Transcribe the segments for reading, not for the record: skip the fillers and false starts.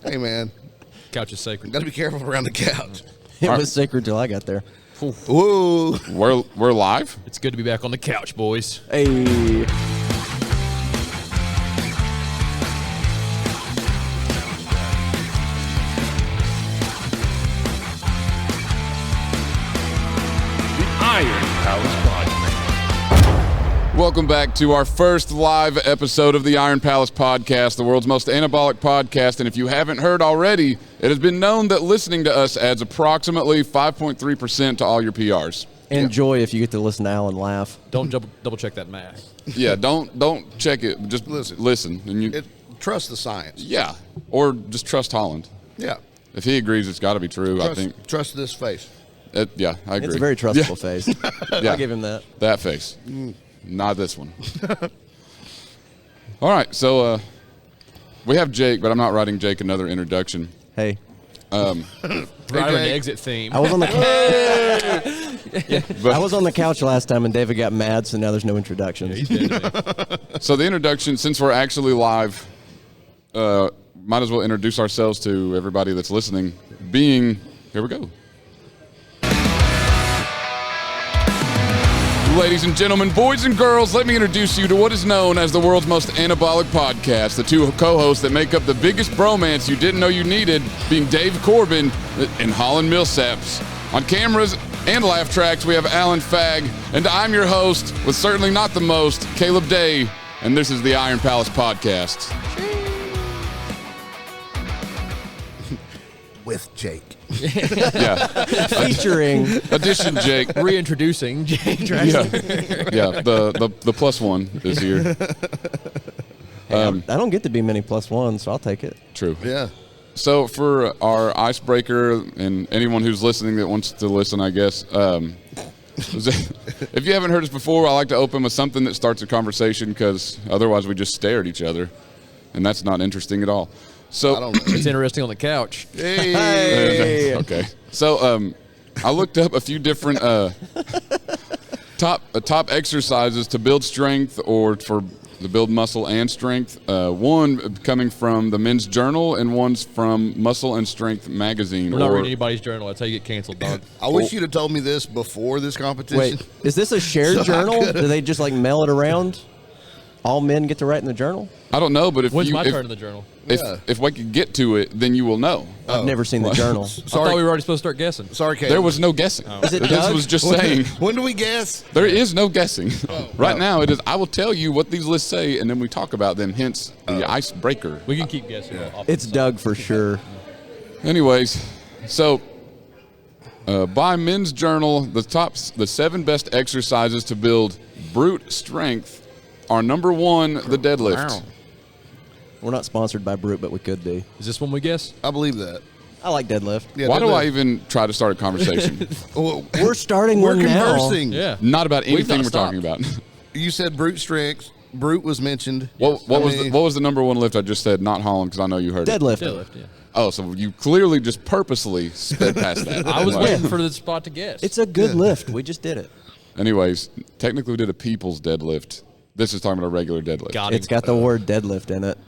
Hey, man. Couch is sacred. Got to be careful around the couch. It was sacred till I got there. Whoa. We're live? It's good to be back on the couch, boys. Hey. Iron Palace Podcast. Welcome back to our first live episode of the Iron Palace Podcast, the world's most anabolic podcast. And if you haven't heard already, it has been known that listening to us adds approximately 5.3% to all your PRs. Enjoy if you get to listen to Alan laugh. Don't double check that math. Yeah, don't check it. Just listen. And Trust the science. yeah, or just trust Holland. Yeah. If he agrees, it's got to be true. I think. Trust this face. Yeah, I agree. It's a very trustable face. Yeah. I'll give him that. That face. Not this one. All right, so we have Jake, but I'm not writing Jake another introduction. Hey. Right an exit theme. I was on the I was on the couch last time and David got mad, so now there's no introductions. He's dead to me. So the introduction, since we're actually live, might as well introduce ourselves to everybody that's listening. Here we go. Ladies and gentlemen, boys and girls, let me introduce you to what is known as the world's most anabolic podcast. The two co-hosts that make up the biggest bromance you didn't know you needed, being Dave Corbin and Holland Millsaps. On cameras and laugh tracks, we have Alan Fagg, and I'm your host, with certainly not the most, Caleb Day, and this is the Iron Palace Podcast. With Jake. Yeah. Featuring Addition Jake. Reintroducing Jay Traxler. Yeah, the plus one is here. I don't get to be many plus ones, so I'll take it. True. Yeah. So for our icebreaker and anyone who's listening that wants to listen, I guess, if you haven't heard us before, I like to open with something that starts a conversation because otherwise we just stare at each other, and that's not interesting at all. So I don't know. It's interesting on the couch. Hey. Okay. So I looked up a few different top exercises to build strength or to build muscle and strength. One coming from the Men's Journal and one's from Muscle and Strength magazine. We're not reading anybody's journal. That's how you get canceled, dog. I wish you'd have told me this before this competition. Wait, is this a shared So I journal? could've- Do they just like mail it around? All men get to write in the journal? I don't know, but When's my turn in the journal? Yeah. If we could get to it, then you will know. I've never seen the journal. I thought we were already supposed to start guessing. Sorry, Caleb. There was no guessing. Is it This Doug? was just saying. When do we guess? There is no guessing. Right now, it is. I will tell you what these lists say, and then we talk about them. Hence the icebreaker. We can keep guessing. It's Doug for sure. Anyways, so by Men's Journal, the 7 best exercises to build brute strength are number 1, the deadlift. Wow. We're not sponsored by Brute, but we could be. Is this one we guess? I believe that. I like deadlift. Yeah, Why do deadlift. I even try to start a conversation? Well, We're starting we're one now. conversing. Yeah. Not about We've anything not we're talking stopped. about. You said brute strength. Brute was mentioned. What I was mean, what was the number 1 lift I just said? Not Holland, because I know you heard it. Deadlift. Deadlift, yeah. Oh, so you clearly just purposely sped past that. I was Like- waiting for the spot to guess. It's a good lift. We just did it. Anyways, technically we did a people's deadlift. This is talking about a regular deadlift. got him. It's got the word deadlift in it.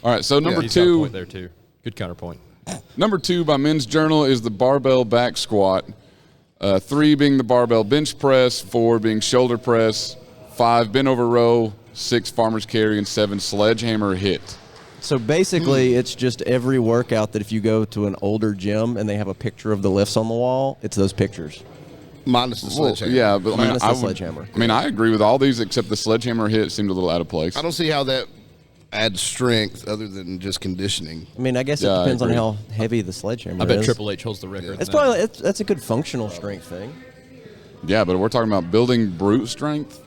All right, so number He's got a 2, point there too. Good counterpoint. number 2 by Men's Journal is the barbell back squat. 3 being the barbell bench press, 4 being shoulder press, 5 bent over row, 6 farmer's carry, and 7 sledgehammer hit. So basically, it's just every workout that if you go to an older gym and they have a picture of the lifts on the wall, it's those pictures. minus the Well, sledgehammer. yeah, but I mean, Minus the I would- sledgehammer. I mean, I agree with all these except the sledgehammer hit seemed a little out of place. I don't see how that adds strength other than just conditioning. I mean, I guess Yeah, it I depends on agree. how heavy the sledgehammer I bet is. Triple H holds the record. It's probably that's a good functional strength thing. Yeah, but we're talking about building brute strength.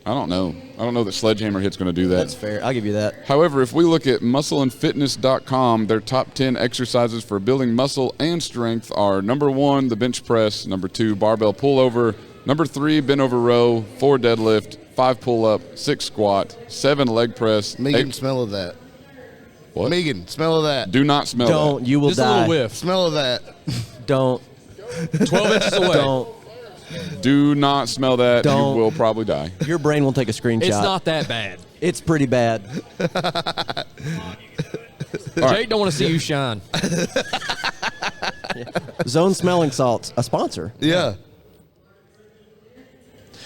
I don't know. I don't know that sledgehammer hit's going to do that. That's fair. I'll give you that. However, if we look at muscleandfitness.com, their top 10 exercises for building muscle and strength are number 1, the bench press, number 2, barbell pullover, number 3, bent over row, 4 deadlift, 5 pull up, 6 squat, 7 leg press. Megan, 8 smell of that. What? Megan, smell of that. Do not smell Don't. that. You will Just a die. little whiff. Smell of that. Don't. 12 inches away. Don't. Do not smell that. Don't. You will probably die. Your brain will take a screenshot. It's not that bad. It's pretty bad. Jake don't want to see you shine. Zone Smelling Salts, a sponsor. Yeah.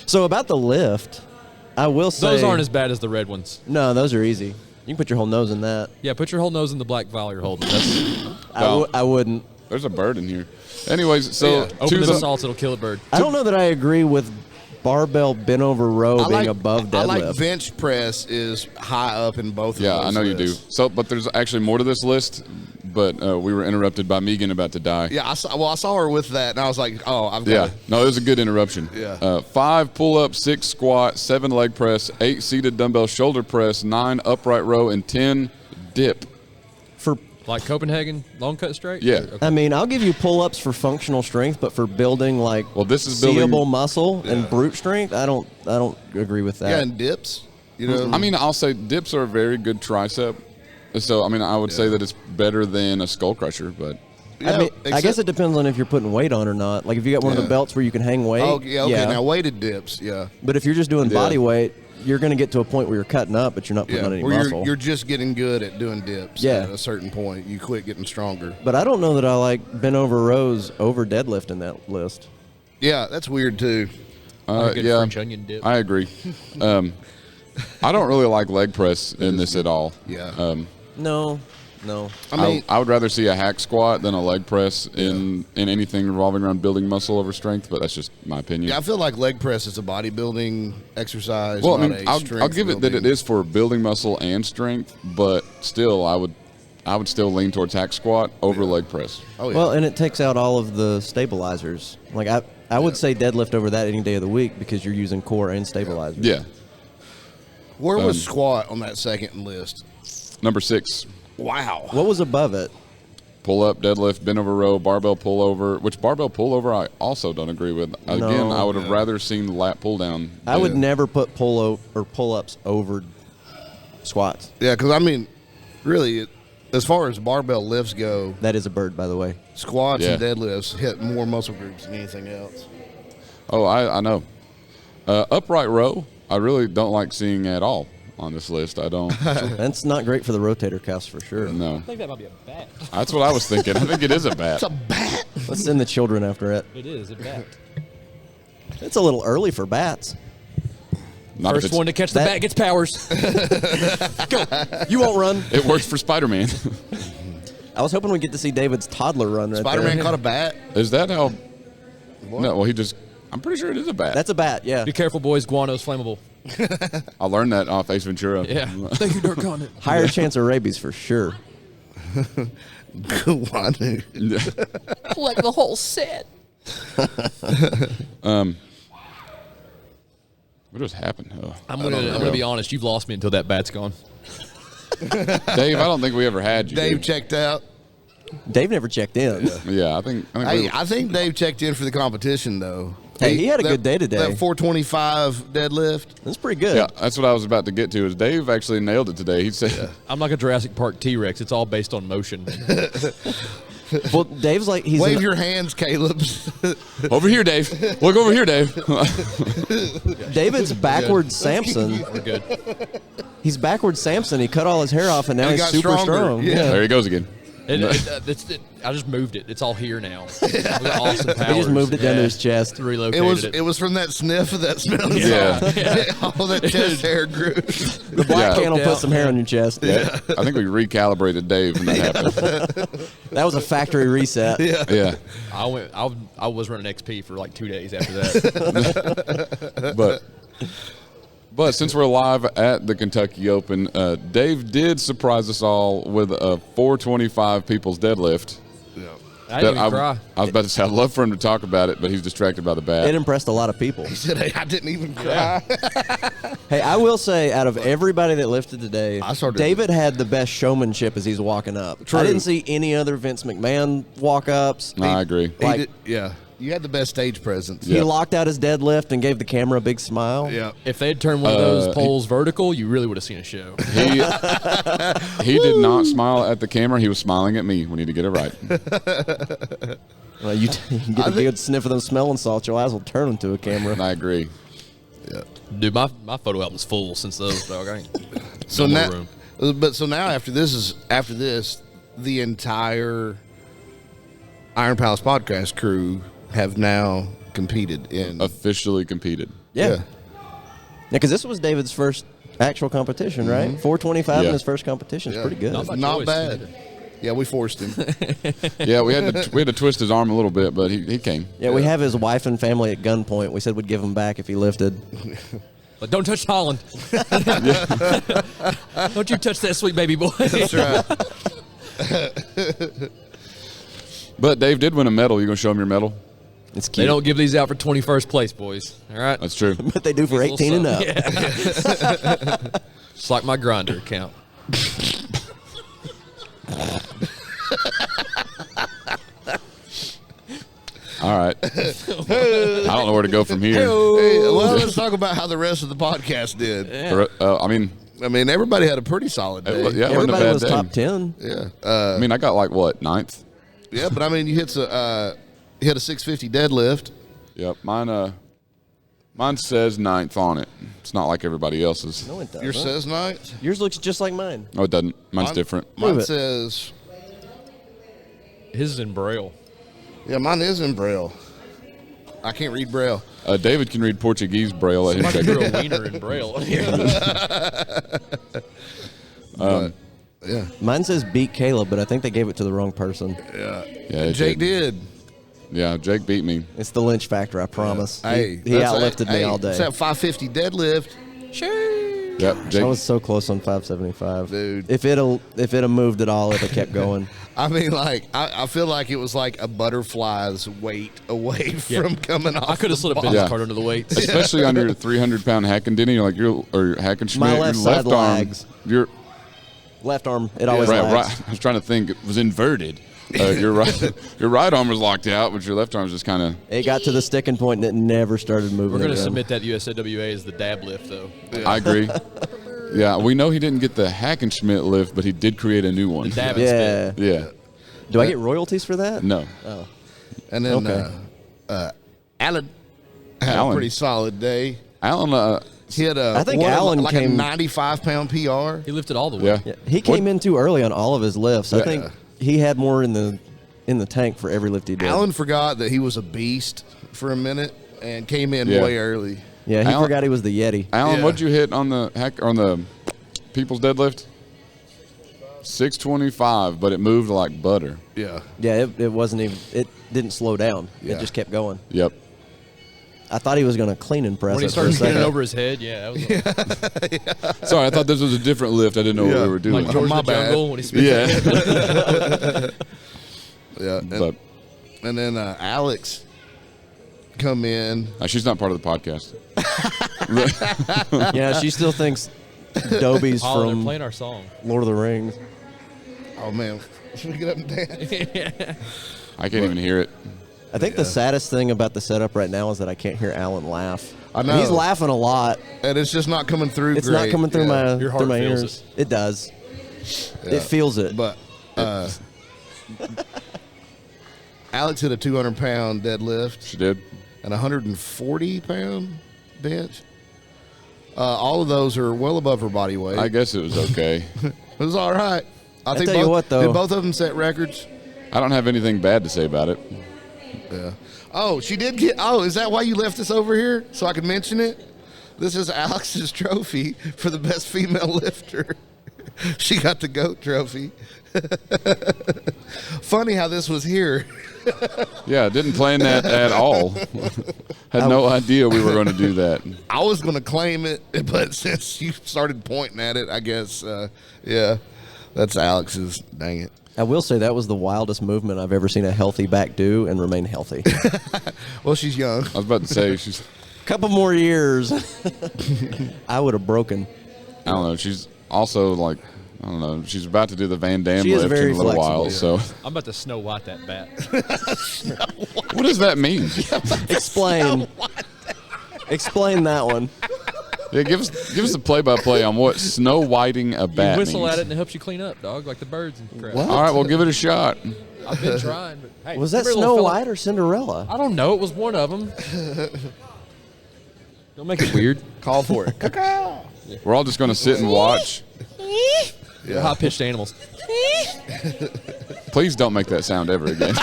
So about the lift, I will say Those aren't as bad as the red ones. No, those are easy. You can put your whole nose in that. Yeah, put your whole nose in the black vial you're holding. That's, I wouldn't. There's a bird in here. Anyways, so open to the the salts, it'll kill a bird. I don't know that I agree with barbell bent over row being above deadlift. I like bench press is high up in both of those I know you do. lists. So, but there's actually more to this list. But we were interrupted by Megan about to die. Yeah, I saw her with that, and I was like, oh, I've got No, it was a good interruption. Yeah. 5 pull-ups, 6 squat, 7 leg press, 8 seated dumbbell shoulder press, 9 upright row, and 10 dip. For Like Copenhagen long cut straight? Yeah. I mean, I'll give you pull-ups for functional strength, but for building like This is building seeable muscle and brute strength, I don't agree with that. Yeah, and dips. You know, I mean, I'll say dips are a very good tricep. So, I mean, I would say that it's better than a skull crusher, but I mean, I guess it depends on if you're putting weight on or not. Like if you got one of the belts where you can hang weight. Oh, yeah, okay. Now weighted dips, But if you're just doing body weight, you're going to get to a point where you're cutting up, but you're not putting on any where muscle. you're just getting good at doing dips. Yeah. At a certain point, you quit getting stronger. But I don't know that I like bent over rows over deadlift in that list. Yeah, that's weird too. Like a good French onion dip. I agree. I don't really like leg press in this at all. Yeah. No. I mean, I would rather see a hack squat than a leg press in anything revolving around building muscle over strength, but that's just my opinion. I feel like leg press is a bodybuilding exercise. Well, not I mean, a I'll strength give it that building. it is for building muscle and strength, but still, I would still lean towards hack squat over leg press. Oh, yeah. Well, and it takes out all of the stabilizers. Like I would say deadlift over that any day of the week because you're using core and stabilizers. Yeah. Where was squat on that second list? Number 6, Wow. What was above it? pull up, deadlift, bent over row, barbell pull over, which barbell pull over I also don't agree with. Again, I would have rather seen the lat pull down. I would never put pull-ups over squats. Yeah, because I mean, really, as far as barbell lifts go, That is a bird, by the way. squats and Yeah. deadlifts hit more muscle groups than anything else. Oh, I know. Upright row, I really don't like seeing at all on this list. I don't. That's not great for the rotator cuffs for sure. No. I think that might be a bat. That's what I was thinking. I think it is a bat. It's a bat. Let's send the children after it. It is a bat. It's a little early for bats. Not if First it's- one to catch the that- bat gets powers. You won't run. It works for Spider-Man. I was hoping we'd get to see David's toddler run right Spider-Man there. caught a bat. Is that how? No, well, I'm pretty sure it is a bat. That's a bat, yeah. Be careful, boys. Guano's flammable. I learned that off Ace Ventura. Yeah. Thank you, Dirk Condit. Higher chance of rabies for sure. Guanu. Like the whole set. What just happened? Oh. I'm gonna be honest. You've lost me until that bat's gone. Dave, I don't think we ever had you. Dave checked out. Dave never checked in. Yeah, I think Hey, I think Dave checked in for the competition, though. Hey, he had a good day today. That 425 deadlift. That's pretty good. yeah, that's what I was about to get to. Is Dave actually nailed it today? He said, I'm like a Jurassic Park T-Rex. It's all based on motion. Well, Dave's like he's Wave an- your hands, Caleb. "Over here, Dave. Look over here, Dave." David's backwards Samson. We're good. He's backwards Samson. He cut all his hair off and now And he he's got super stronger. strong. Yeah. There he goes again. I just moved it. It's all here now. Austin Powers. He just moved it down to his chest. Relocated It was from that sniff of that smell. Yeah. All that chest hair grew. The black Yeah. can will Yeah. put some hair on your chest. Yeah, I think we recalibrated Dave when that happened. That was a factory reset. Yeah, I was running XP for like 2 days after that. but since we're live at the Kentucky Open, Dave did surprise us all with a 425 people's deadlift. I didn't even cry. I was about to say I'd love for him to talk about it, but he's distracted by the It bat. impressed a lot of people. He said, "Hey, I didn't even cry." Hey, I will say, out of everybody that lifted today, David had the best showmanship as he's walking up. True. I didn't see any other Vince McMahon walk-ups. No, I agree. He Like- did- yeah. You had the best stage presence. He Yeah. locked out his deadlift and gave the camera a big smile. Yeah. If they had turned one of those poles vertical, you really would have seen a show. He did not smile at the camera. He was smiling at me. We need to get it right. Well, you can get a good sniff of them smelling salts, your eyes will turn into a camera. And I agree. Dude, my photo album's full since those, dog. I ain't So no more now, room. But so now after this, the entire Iron Palace podcast crew have now competed in. Officially competed. Yeah, because this was David's first actual competition, right? 425 Yeah. in his first competition is Yeah. pretty good. Not by Not choice bad. either. Yeah, we forced him. Yeah, we had to twist his arm a little bit, but he came. Yeah, we have his wife and family at gunpoint. We said we'd give him back if he lifted. But don't touch Holland. Don't you touch that sweet baby boy. That's right. But Dave did win a medal. You gonna show him your medal? It's They cute. don't give these out for 21st place, boys. All right? That's true. But they do for These 18 and little up. sons- Yeah. It's like my Grindr account. All right. I don't know where to go from here. Hey, well, let's talk about how the rest of the podcast did. I mean, Everybody had a pretty solid day. it wasn't a Everybody bad was day. top 10. Yeah. I mean, I got like what, 9th? Yeah, but I mean, you hit a 650 deadlift. Yep. Mine says 9th on it. It's not like everybody else's. No, it doesn't. Yours says ninth. Yours looks just like mine. No, it doesn't. Mine's different. Mine Prove it. says, His is in Braille. yeah, mine is in Braille. I can't read Braille. David can read Portuguese Braille. Let him Somebody check drew it. a wiener in Braille. Yeah. Mine says beat Caleb, but I think they gave it to the wrong person. Yeah, it Jake did. Yeah, Jake beat me. It's the Lynch factor, I promise. Hey, he that's outlifted me all It's day. that 550 deadlift. Yep, Jake. I was so close on 575. Dude. If it'd moved at all, it'd have kept going. I mean, like, I feel like it was like a butterfly's weight away from coming off. I could have the slid a bar. business Yeah. card under the weights. Especially on your 300-pound Hackendenny, you're like or Hackenschmidt, My your left left side arm, lags. your Left arm, it always right. lags. I was trying to think. It was inverted. Your right arm was locked out, but your left arm was just kind of. It got to the sticking point and it never started moving We're going to again. submit that USAWA as the dab lift, though. I agree. Yeah, we know he didn't get the Hackenschmidt lift, but he did create a new one. The dab and Yeah. spit. Yeah. Do I get royalties for that? No. And then Okay. Alan had a Alan. pretty solid day. Alan. He had I think Alan like came- a 95-pound PR. He lifted all the way. Yeah. Yeah, he came in too early on all of his lifts. I Yeah. think he had more in the tank for every lift he did. Alan forgot that he was a beast for a minute and came in Yeah. way early. Yeah, he Alan- forgot he was the Yeti. Alan, Yeah. what'd you hit on the people's deadlift? 625, but it moved like butter. Yeah. Yeah, it wasn't even. It didn't slow down. Yeah. It just kept going. Yep. I thought he was going to clean and press When he it for a started spinning second. over his head, yeah. That was Sorry, I thought this was a different lift. I didn't know what we were doing. like George My the bad. Jungle when he spins. Yeah. Yeah. And, But and then Alex come in. she's not part of the podcast. Yeah, she still thinks Dobie's Holland, they're from playing our song. Lord of the Rings. Oh, man. Should we get up and dance? I can't even hear it. I think the saddest thing about the setup right now is that I can't hear Alan laugh. I know. He's laughing a lot. And it's just not coming through It's great. not coming through Yeah. Your my heart ears. feels It does. Yeah. It feels it. But Alex hit a 200-pound deadlift She did. and a 140-pound bench. All of those are well above her body weight. I guess it was okay. It was all right. I think tell you both, what, though. did both of them set records? I don't have anything bad to say about it. Yeah. Oh, she did get. Oh, is that why you left this over here so I could mention it? This is Alex's trophy for the best female lifter. She got the GOAT trophy. Funny how this was here. Yeah, didn't plan that at all. Had no idea we were going to do that. I was going to claim it, but since you started pointing at it, I guess, yeah, that's Alex's. Dang it. I will say that was the wildest movement I've ever seen a healthy back do and remain healthy. Well, she's young. I was about to say she's. Couple more years, I would have broken. I don't know. She's also like. I don't know. She's about to do the Van Damme She is lift very in a little while. flexible. So I'm about to Snow White that bat. what does that mean? Explain. Explain that one. Yeah, give us a play-by-play on what Snow Whiting a You bat whistle means. at it and it helps you clean up, dog, like the birds and crap. What? All right, well, give it a shot. I've been trying, but hey, Was that remember Snow little fella- White or Cinderella? I don't know. It was one of them. Don't make it weird. Call for it. We're all just going to sit and watch. They're high-pitched animals. Please don't make that sound ever again.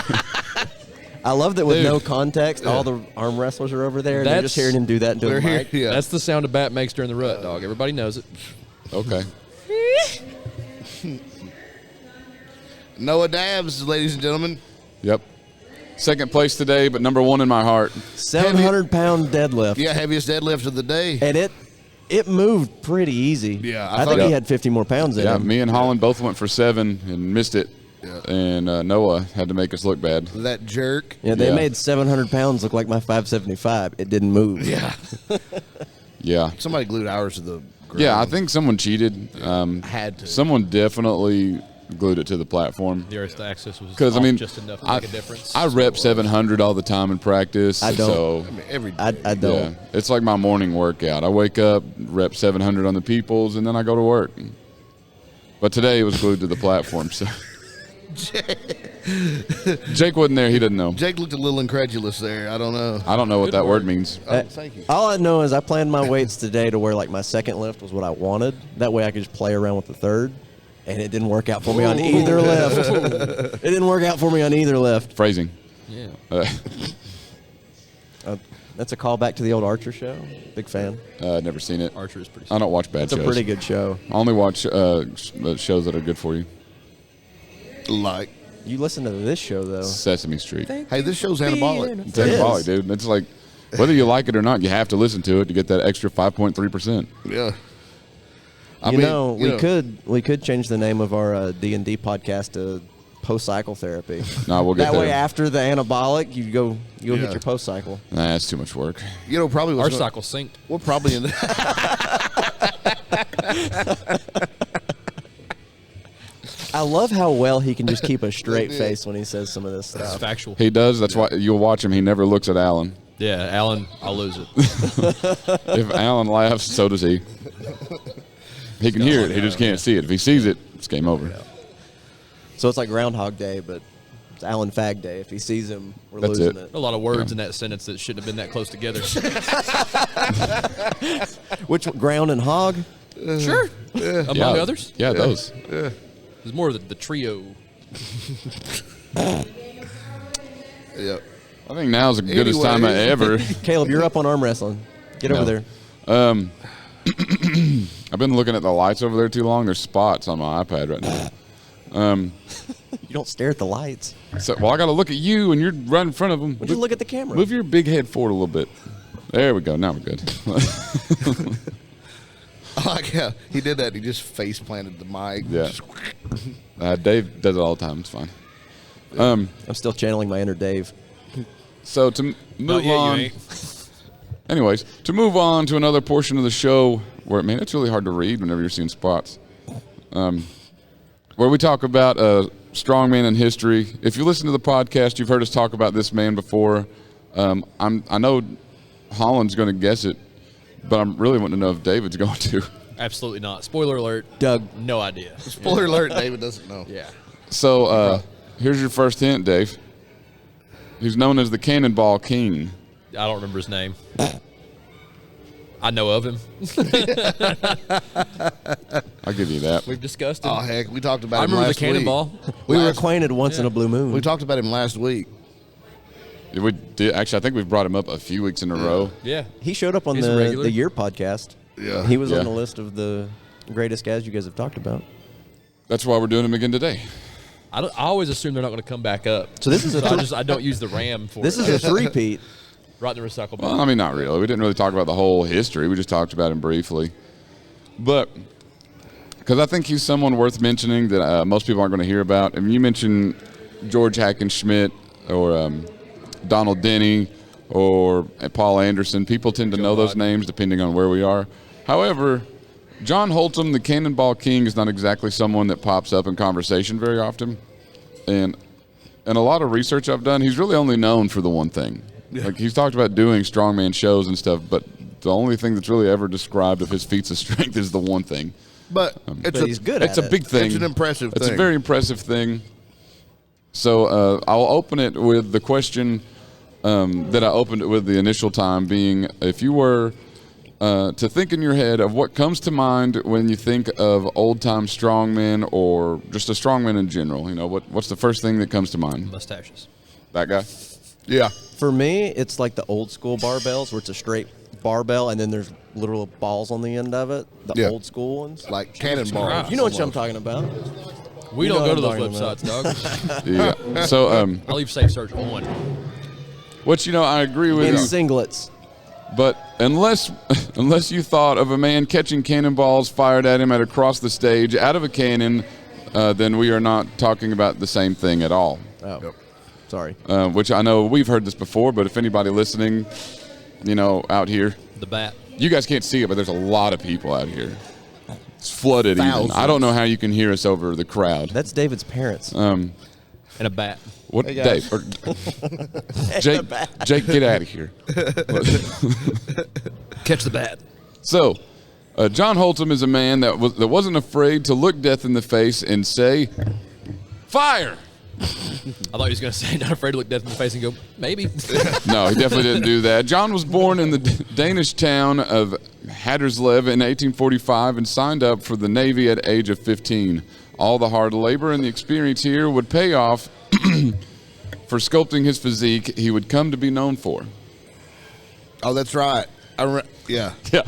I love that with Dude. no context, all the arm wrestlers are over there, and they're just That's- hearing him do that into They're the here. mic. Yeah. That's the sound a bat makes during the rut, dog. Everybody knows it. Okay. Noah Dabbs, ladies and gentlemen. Yep. Second place today, but number one in my heart. 700-pound deadlift. Yeah, heaviest deadlift of the day. And it moved pretty easy. Yeah, I I think thought- he had 50 more pounds in Yeah, him. me and Holland both went for 7 and missed it. Yeah. And Noah had to make us look bad. That jerk. Yeah, they Yeah. made 700 pounds look like my 575. It didn't move. Yeah. Yeah. Somebody glued hours to the ground. Yeah, I think someone cheated. Had to. Someone definitely glued it to the platform. The Earth's axis was Because, I off mean, just enough to I, make a difference. I rep 700 all the time in practice. I don't. So, I mean, every I don't. yeah, it's like my morning workout. I wake up, rep 700 on the peoples, and then I go to work. But today it was glued to the platform. So Jake wasn't there. He didn't know. Jake looked a little incredulous there. I don't know. I don't know what Good that work. word means. Oh, thank you. All I know is I planned my weights today to where like my second lift was what I wanted. That way I could just play around with the third. And it didn't work out for me on either lift. It didn't work out for me on either lift. Phrasing. Yeah. That's a callback to the old Archer show. Big fan. Never seen it. Archer is pretty I don't watch bad It's a shows. pretty good show. I only watch shows that are good for you. Like, You listen to this show though. Sesame Street. hey, this show's anabolic. It's It is. anabolic, dude. It's like whether you like it or not, you have to listen to it to get that extra 5.3%. Yeah. We could change the name of our D&D podcast to Post Cycle Therapy. No, we'll get That there. way, after the anabolic, you go Yeah. hit your post cycle. Nah, that's too much work. You know, probably Our what's cycle synced. We're probably in the. I love how well he can just keep a straight face when he says some of this It's stuff. factual. He does. That's why you'll watch him. He never looks at Alan. Yeah, Alan, I'll lose it. If Alan laughs, so does he. He can hear it. He just can't see it. If he sees it, it's game over. So it's like Groundhog Day, but it's Alan Fag Day. If he sees him, we're That's losing it. it. A lot of words in that sentence that shouldn't have been that close together. Which ground and hog? Sure. Among others. Yeah, those. There's more of the trio. Yeah. I think now's the goodest time Anyway. ever. Caleb, you're up on arm wrestling. Get over there. I've been looking at the lights over there too long. There's spots on my iPad right now. You don't stare at the lights. So, well, I got to look at you, and you're right in front of them. Would you look at the camera? Move your big head forward a little bit. There we go. Now we're good. I like how he did that. He just face planted the mic. Yeah. Dave does it all the time. It's fine. I'm still channeling my inner Dave. So to move on. Anyways, to move on to another portion of the show where, man, it's really hard to read whenever you're seeing spots. Where we talk about strongman in history. If you listen to the podcast, you've heard us talk about this man before. I know Holland's going to guess it, but I'm really wanting to know if David's going to. Absolutely not. Spoiler alert. Doug. No idea. Spoiler alert, David doesn't know. Yeah. So here's your first hint, Dave. He's known as the Cannonball King. I don't remember his name. I know of him. I'll give you that. We've discussed him. Oh, heck. We talked about I him remember the last cannonball. week. We were Last- acquainted once in a blue moon. We talked about him last week. We did, actually, I think we've brought him up a few weeks in a row. Yeah. He showed up on He's a the regular. year podcast. Yeah. He was Yeah. on the list of the greatest guys you guys have talked about. That's why we're doing him again today. I always assume they're not going to come back up. So this is a I don't use the RAM for this it. is a three-peat. Right in the recycle Well, bin. I mean, not really. We didn't really talk about the whole history. We just talked about him briefly. But because I think he's someone worth mentioning that most people aren't going to hear about. And you mentioned George Hackenschmidt or Donald Denny or Paul Anderson. People tend to know those names depending on where we are. However, John Holtum, the Cannonball King, is not exactly someone that pops up in conversation very often. And a lot of research I've done, he's really only known for the one thing. Like, he's talked about doing strongman shows and stuff, but the only thing that's really ever described of his feats of strength is the one thing. But it's But he's good It's at a it. big thing. It's an impressive It's thing. a very impressive thing. So I'll open it with the question that I opened it with the initial time being, if you were to think in your head of what comes to mind when you think of old-time strongmen or just a strongman in general. You know, what's the first thing that comes to mind? Mustaches. That guy? Yeah. For me, it's like the old school barbells where it's a straight barbell and then there's little balls on the end of it. The Yeah. old school ones. Like cannonballs. You know what I'm talking about. We You don't know go to what I'm those talking websites, dog. Yeah. So, I leave Safe Search on. which, I agree with In you. singlets. But unless you thought of a man catching cannonballs fired at him at across the stage out of a cannon, then we are not talking about the same thing at all. Oh. Yep. Sorry. Which I know we've heard this before, but if anybody listening, out here, The bat. you guys can't see it, but there's a lot of people out here. It's flooded even. Thousands. I don't know how you can hear us over the crowd. That's David's parents. And a bat. What, Hey, guys. Dave? Jake, get out of here. Catch the bat. So, John Holtum is a man that wasn't afraid to look death in the face and say, "Fire!" I thought he was going to say, not afraid to look death in the face and go, maybe. No, he definitely didn't do that. John was born in the Danish town of Haderslev in 1845 and signed up for the Navy at age of 15. All the hard labor and the experience here would pay off for sculpting his physique he would come to be known for. Oh, that's right. Yeah. Yeah,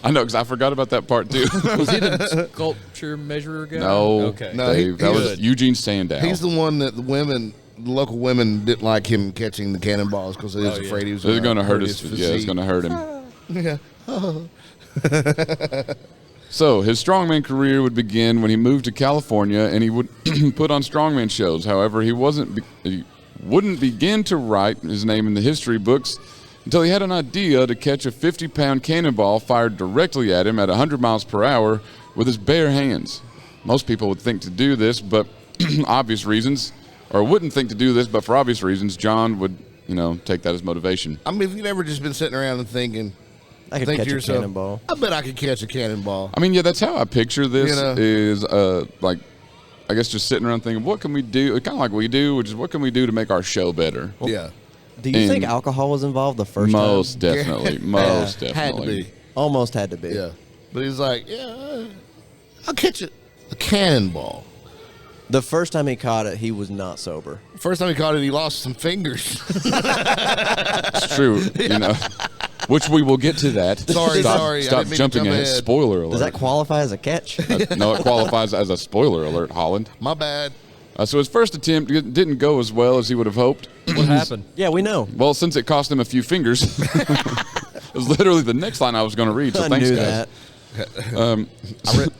I know, because I forgot about that part too. Was he the sculpture measurer guy? No, Okay. No, Dave, that was Eugene Sandow. He's the one that the local women didn't like him catching the cannonballs because they was afraid he was It's going to hurt his his. Yeah, it's physique. going to hurt him. Yeah. So his strongman career would begin when he moved to California, and he would put on strongman shows. However, he wouldn't begin to write his name in the history books until he had an idea to catch a 50-pound cannonball fired directly at him at 100 miles per hour with his bare hands. Most people would think to do this, but obvious reasons, or wouldn't think to do this, but for obvious reasons, John would, take that as motivation. I mean, if you've ever just been sitting around and thinking, I could think catch to a yourself, cannonball. I bet I could catch a cannonball. I mean, yeah, that's how I picture this. You know? Is I guess just sitting around thinking, what can we do? Kind of like we do, which is what can we do to make our show better? Yeah. Do you think And alcohol was involved the first Most time? definitely, most Had to definitely. be. Almost had to be. Yeah. But he's like, I'll catch it. A cannonball. The first time he caught it, he was not sober. First time he caught it, he lost some fingers. It's true, which we will get to that. Sorry, stop, sorry, I Stop didn't mean to jumping jump ahead. ahead. Spoiler alert. Does that qualify as a catch? No, it qualifies as a spoiler alert, Holland. My bad. So his first attempt didn't go as well as he would have hoped. What happened? Yeah, we know. Well, since it cost him a few fingers, it was literally the next line I was going to read. So I thanks, knew guys. that.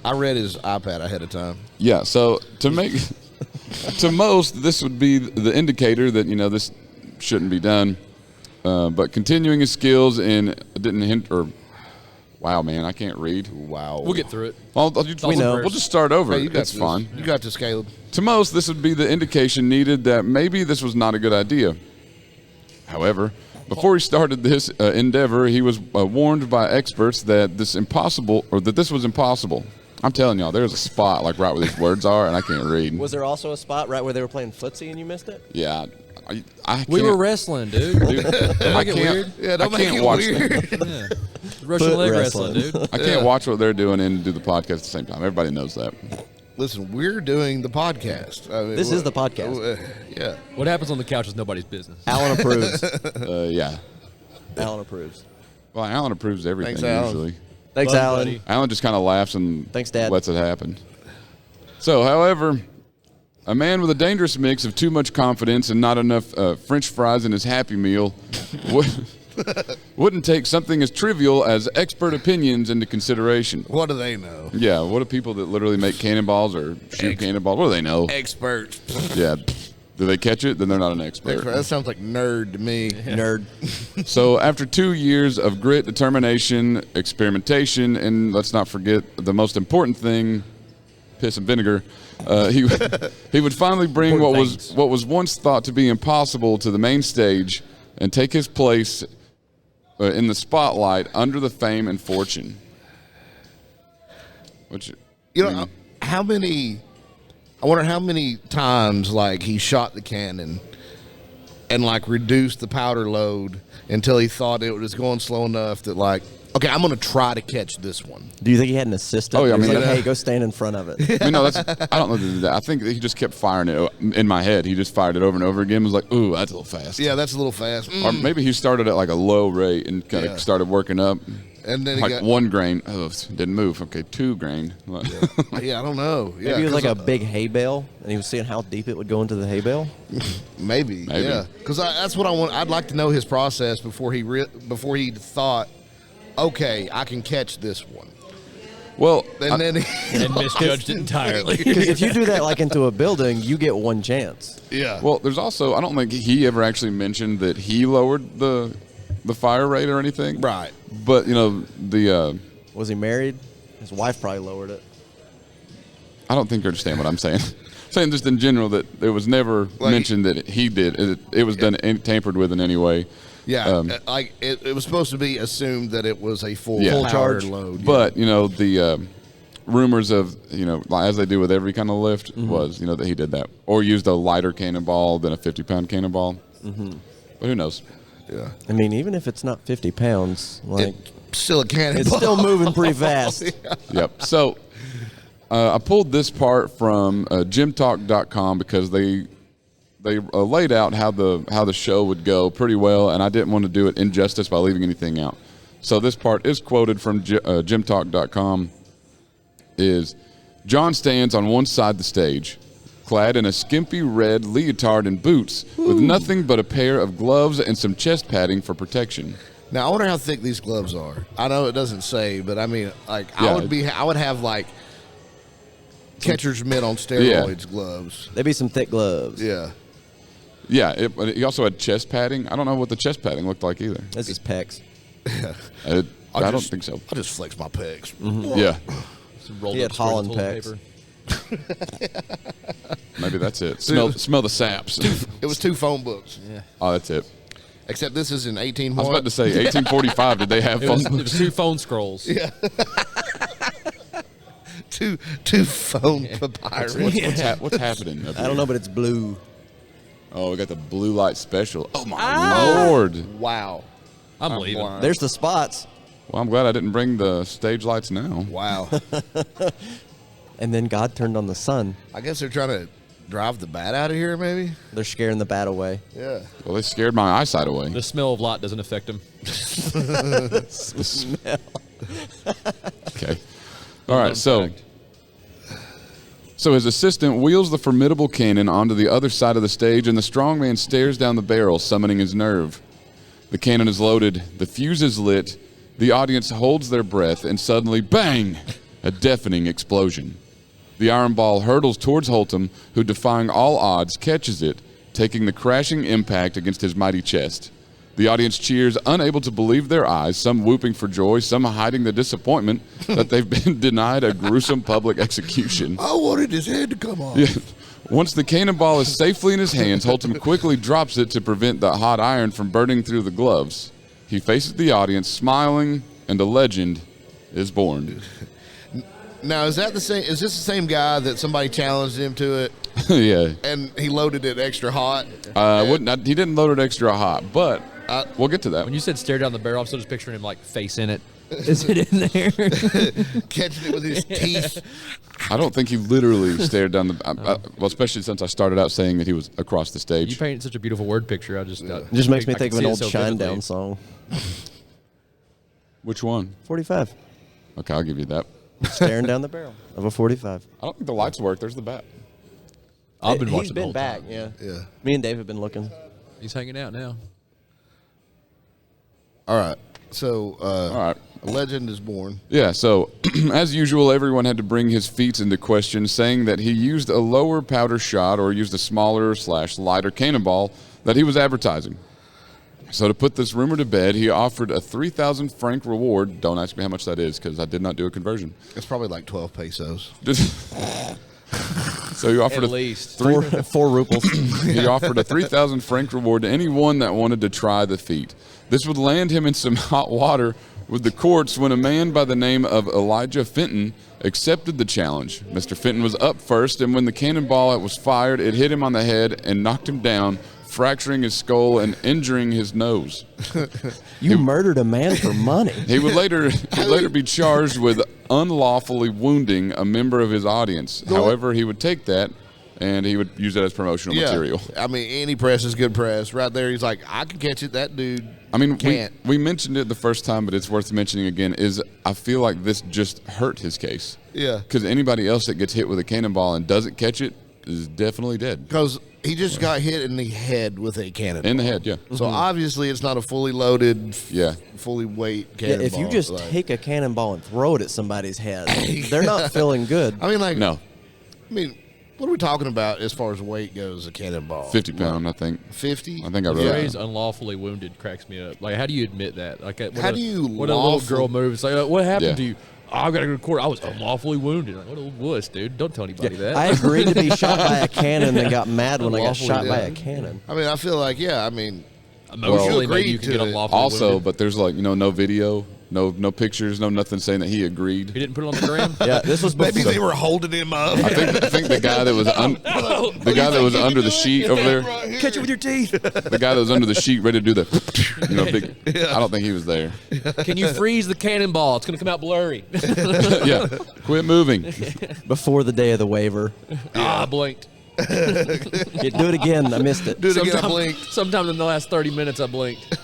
I read his iPad ahead of time. Yeah, so to most, this would be the indicator that, this shouldn't be done. But continuing his skills wow, man, I can't read. Wow. We'll get through it. We know. We'll just start over. Hey, you got It's this. fine. You got this, Caleb. To most, this would be the indication needed that maybe this was not a good idea. However, before he started this endeavor, he was warned by experts that this was impossible. I'm telling y'all, there's a spot like right where these words are, and I can't read. Was there also a spot right where they were playing footsie and you missed it? Yeah, I We were can't- wrestling, dude. Dude, Don't make it weird. Yeah, don't I make can't it watch weird. Yeah. Russian Foot leg wrestling. wrestling, dude. I can't watch what they're doing and do the podcast at the same time. Everybody knows that. Listen, we're doing the podcast. I mean, This is the podcast. Yeah. What happens on the couch is nobody's business. Alan approves. Yeah. Alan approves. Well, Alan approves everything Thanks, Alan. usually. Thanks, Love, Alan. buddy. Alan just kind of laughs and Thanks, Dad. lets it happen. So, however, a man with a dangerous mix of too much confidence and not enough French fries in his Happy Meal wouldn't take something as trivial as expert opinions into consideration. What do they know? Yeah, what do people that literally make cannonballs or shoot cannonballs, what do they know? Experts. Yeah, do they catch it? Then they're not an expert. That sounds like nerd to me. Nerd. So after 2 years of grit, determination, experimentation, and let's not forget the most important thing, piss and vinegar, he would finally bring what was once thought to be impossible to the main stage and take his place in the spotlight under the fame and fortune. Which, You know, I wonder how many times like he shot the cannon and like reduced the powder load until he thought it was going slow enough that like okay, I'm going to try to catch this one. Do you think he had an assistant? Oh, yeah, I He was mean, like, yeah. hey, go stand in front of it. I mean, no, I don't know. That. I think that he just kept firing it in my head. He just fired it over and over again. Was like, ooh, that's a little fast. Yeah, that's a little fast. Or maybe he started at like a low rate and kind of started working up. And then he Like got 1 grain. Oh, didn't move. Okay, 2 grain. Yeah, I don't know. Yeah, Maybe it was like 'cause a big hay bale, and he was seeing how deep it would go into the hay bale. maybe. Yeah, because that's what I want. I'd like to know his process before he thought, okay, I can catch this one. Well, And then And misjudged it entirely. Because if you do that like into a building, you get one chance. yeah. well, there's also I don't think he ever actually mentioned that he lowered the fire rate or anything. Right. But the Was he married? His wife probably lowered it. I don't think you understand what I'm saying. I'm saying just in general that it was never mentioned that he did. It was done tampered with in any way. Yeah, like it was supposed to be assumed that it was a full Yeah. Full powered charge. load. But the rumors of as they do with every kind of lift was that he did that or used a lighter cannonball than a 50-pound cannonball. Mm-hmm. But who knows? yeah, I mean, even if it's not 50 pounds, like still a cannonball. it's still moving pretty fast. Yep. So I pulled this part from gymtalk.com because they laid out how the show would go pretty well, and I didn't want to do it injustice by leaving anything out. So this part is quoted from gymtalk.com. Is John stands on one side of the stage, clad in a skimpy red leotard and boots, with nothing but a pair of gloves and some chest padding for protection. Now I wonder how thick these gloves are. I know it doesn't say, but I mean, like Yeah. I would have like catcher's mitt on steroids gloves. There'd be some thick gloves. Yeah. Yeah, he also had chest padding. I don't know what the chest padding looked like either. That's his pecs. I don't just- think so. I'll just flex my pegs. Yeah, Some rolled He up had squares of Holland toilet pecs. paper. maybe that's it. Smell the saps. It was 2 phone books. Oh, that's it. Except this is in 18. I was about to say 1845. Did they have It phone was, it books? was 2 phone scrolls. Yeah. two phone papyrus. What's happening? Up I don't know, but it's blue. Oh, we got the blue light special. Oh my lord! Wow. I'm leaving. blind. There's the spots. Well, I'm glad I didn't bring the stage lights now. Wow. And then God turned on the sun. I guess they're trying to drive the bat out of here, maybe. They're scaring the bat away. Yeah. Well, they scared my eyesight away. The smell of light doesn't affect him. Okay. All right. So his assistant wheels the formidable cannon onto the other side of the stage, and the strongman stares down the barrel, summoning his nerve. The cannon is loaded. The fuse is lit. The audience holds their breath, and suddenly, bang! A deafening explosion. The iron ball hurtles towards Holtum, who, defying all odds, catches it, taking the crashing impact against his mighty chest. The audience cheers, unable to believe their eyes, some whooping for joy, some hiding the disappointment that they've been denied a gruesome public execution. I wanted his head to come off. Yeah. Once the cannonball is safely in his hands, Holtum quickly drops it to prevent the hot iron from burning through the gloves. He faces the audience, smiling, and a legend is born. Now, is this the same guy that somebody challenged him to it Yeah. and he loaded it extra hot? He didn't load it extra hot, but we'll get to that. When you said stare down the barrel, I'm still just picturing him like face in it. Is it in there? Catching it with his teeth. I don't think he literally stared down the. Well, especially since I started out saying that he was across the You stage. painted such a beautiful word picture. I just It just makes me I think can of an see it old so Shinedown vividly. song. Which one? 45. Okay, I'll give you that. Staring down the barrel of a 45. I don't think the lights work. There's the bat. I've been He's watching the been whole back, time. yeah. Yeah. Me and Dave have been looking. He's hanging out now. All right. So, All right. a legend is born. Yeah, so as usual, everyone had to bring his feats into question, saying that he used a lower powder shot or used a smaller / lighter cannonball that he was advertising. So to put this rumor to bed, he offered a 3,000 franc reward. Don't ask me how much that is because I did not do a conversion. It's probably like 12 pesos. So he offered At least. Four ruples. he offered a 3,000 franc reward to anyone that wanted to try the feat. This would land him in some hot water with the courts when a man by the name of Elijah Fenton accepted the challenge. Mr. Fenton was up first, and when the cannonball was fired, it hit him on the head and knocked him down, fracturing his skull and injuring his nose. You murdered a man for money. He would later be charged with unlawfully wounding a member of his audience. However, he would take that and he would use that as promotional material. I mean, any press is good press. Right there, he's like, I can catch it. That dude. I mean, can't. we mentioned it the first time, but it's worth mentioning again. Is I feel like this just hurt his case. Yeah. Because anybody else that gets hit with a cannonball and doesn't catch it is definitely dead. Because he just got hit in the head with a cannonball. In the head, yeah. So obviously, it's not a fully loaded, Yeah. fully weight Yeah, cannonball. if you just take a cannonball and throw it at somebody's head, they're not feeling good. I mean, like, No, I mean, what are we talking about as far as weight goes? A cannonball, 50 pound, I think. 50. I think I The wrote it. phrase "unlawfully wounded" cracks me up. Like, how do you admit that? Like, How do you What a little lawful- girl moves. Like, what happened Yeah. to you? Oh, I've got to go to court. I was unlawfully wounded. Like, what a wuss, dude! Don't tell anybody that. I agreed to be shot by a cannon and got mad when I got Unlawfully, shot by yeah. a cannon. I mean, I feel like, yeah. I mean, Emotionally, Well, maybe you agreed can get to it. unlawfully Also, wounded. but there's like, no video, no pictures, no nothing saying that he agreed. He didn't put it on the gram. Yeah, this was maybe before. they were holding him up. I think the guy that was under the sheet over there, Catch it with your teeth. the guy that was under the sheet ready to do the big. I don't think he was there. Can you freeze the cannonball? It's going to come out blurry. Yeah, quit moving. Before the day of the waiver. I blinked. Yeah, do it again. I missed it. Do it again, I blinked. Sometime in the last 30 minutes, I blinked.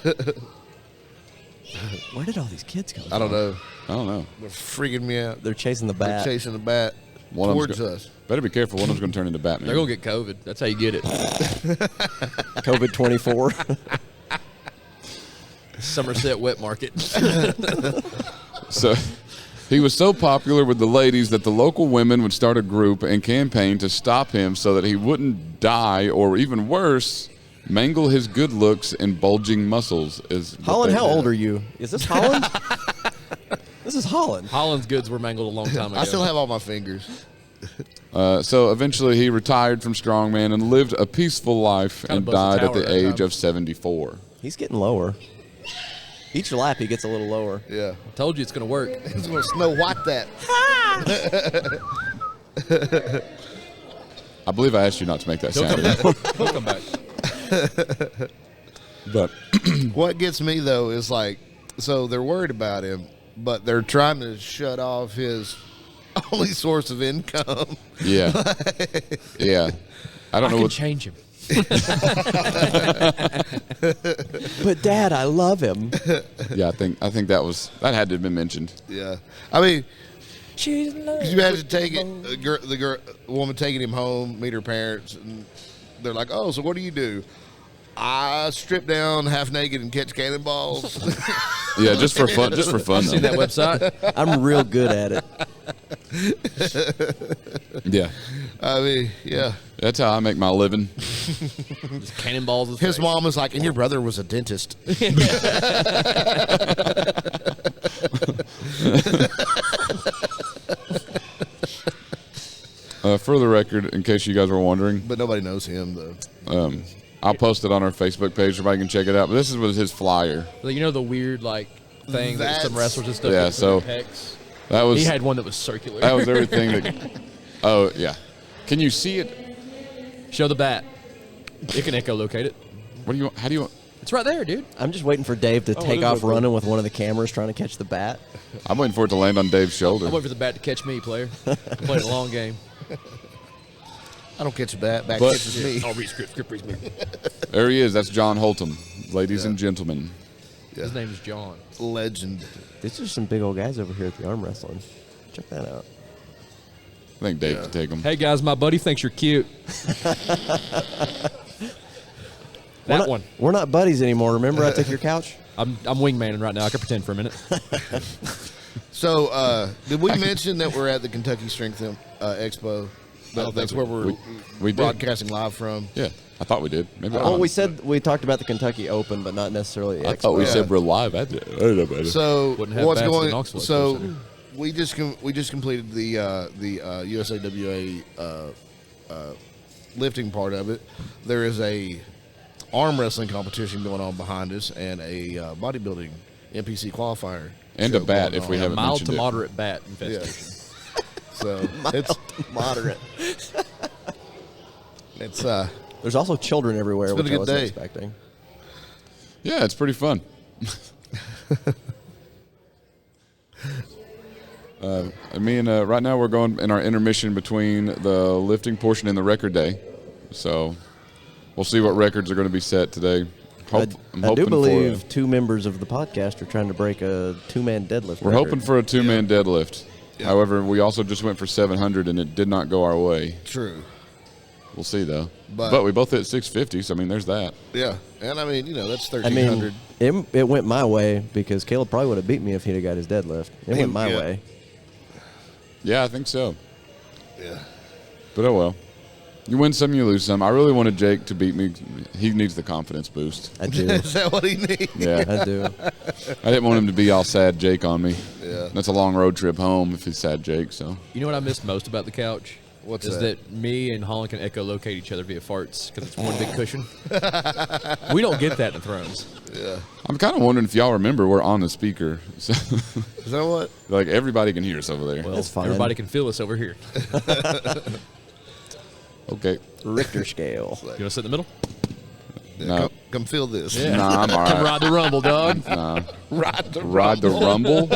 Where did all these kids come from? I don't know. I don't know. They're freaking me out. They're chasing the They're bat. chasing the bat One of towards them's us. Better be careful. One of them's going to turn into Batman. They're going to get COVID. That's how you get it. COVID 24. Somerset Wet Market. So he was so popular with the ladies that the local women would start a group and campaign to stop him so that he wouldn't die or, even worse, mangle his good looks and bulging muscles. Holland, how old are you? Is this Holland? This is Holland. Holland's goods were mangled a long time ago. I still have all my fingers. So eventually he retired from strongman and lived a peaceful life Kinda and buzzed the died at tower the that age time. of 74. He's getting lower. Each lap, he gets a little lower. Yeah. Told you it's going to work. He's going to Snow White that. I believe I asked you not to make that He'll sound. come back. He'll come back. But What gets me, though, is like, so they're worried about him, but they're trying to shut off his only source of income. yeah, yeah. I don't know I can what. change him. But Dad, I love him. Yeah, I think that had to have been mentioned. Yeah. I mean, She's could you imagine taking the woman taking him home, meet her parents, and they're like, "Oh, so what do you do?" I strip down half naked and catch cannonballs. Yeah, just for fun. Just for fun. See that Though. website? I'm real good at it. Yeah, I mean, yeah. that's how I make my living. Just cannonballs. His mom was like, "And your brother was a dentist." For the record, in case you guys were wondering, But nobody knows him, though. I'll post it on our Facebook page. Everybody can check it out. But this was his flyer. Like, you know the weird like thing that some That's- wrestlers and stuff. Yeah, get for so- their pecs? That was He had one that was circular. that was everything. That, oh yeah, can you see it? Show the bat. It can echolocate it. What do you? How do you? It's right there, dude. I'm just waiting for Dave to it take is off right there. running with one of the cameras trying to catch the bat. I'm waiting for it to land on Dave's shoulder. I'm waiting for the bat to catch me, player. Playing a long game. I don't catch a bat. Bat But- catches me. Oh, read script reads me. There he is. That's John Holtum, ladies and gentlemen. His name is John. Legend. These are some big old guys over here at the arm wrestling. Check that out. I think Dave can take him. Hey guys, my buddy thinks you're cute. That one. We're not buddies anymore. Remember I took your couch? I'm wingmaning right now. I can pretend for a minute. So, did we mention that we're at the Kentucky Strength Expo? That's where we're we did. broadcasting live from. Yeah, I thought we did. Maybe. Oh, we said we talked about the Kentucky Open, but not necessarily the I Expo. thought we Yeah. said we're live. I don't know about it. So Wouldn't have what's bats in going? Knoxville, So so- we just completed the USAWA lifting part of it. There is a arm wrestling competition going on behind us and a bodybuilding NPC qualifier And show a bat, going if we on. haven't Mild mentioned to it. moderate bat infestation. So it's Moderate. it's There's also children everywhere, been which a I good wasn't day. expecting. Yeah, it's pretty fun. Me and right now we're going in our intermission between the lifting portion and the record day, so we'll see what records are going to be set today. I'm I do hoping believe 2 members of the podcast are trying to break a 2-man deadlift. we're record. hoping for a 2-man deadlift. However, we also just went for 700 and it did not go our way. True. We'll see though. But- But we both hit 650, so I mean, there's that. Yeah, and I mean, that's I 1,300. mean, it went my way because Caleb probably would have beat me if he'd have got his deadlift. It went my Yeah. way. Yeah, I think so. Yeah. But oh well. You win some, you lose some. I really wanted Jake to beat me. He needs the confidence boost. I do. Is that what he needs? Yeah. I do. I didn't want him to be all sad Jake on me. Yeah. That's a long road trip home if he's sad Jake, so. You know what I missed most about the couch? What's is that? that me and Holland can echolocate each other via farts because it's one big cushion. We don't get that in Thrones. Yeah. I'm kind of wondering if y'all remember we're on the speaker. So, Is that what? like everybody can hear us over there. Well, That's fine. everybody can feel us over here. Okay. Richter scale. You want to sit in the middle? No. Come feel this. Nah, I'm all Come right. ride the rumble, dog. Nah. Ride the Ride the rumble?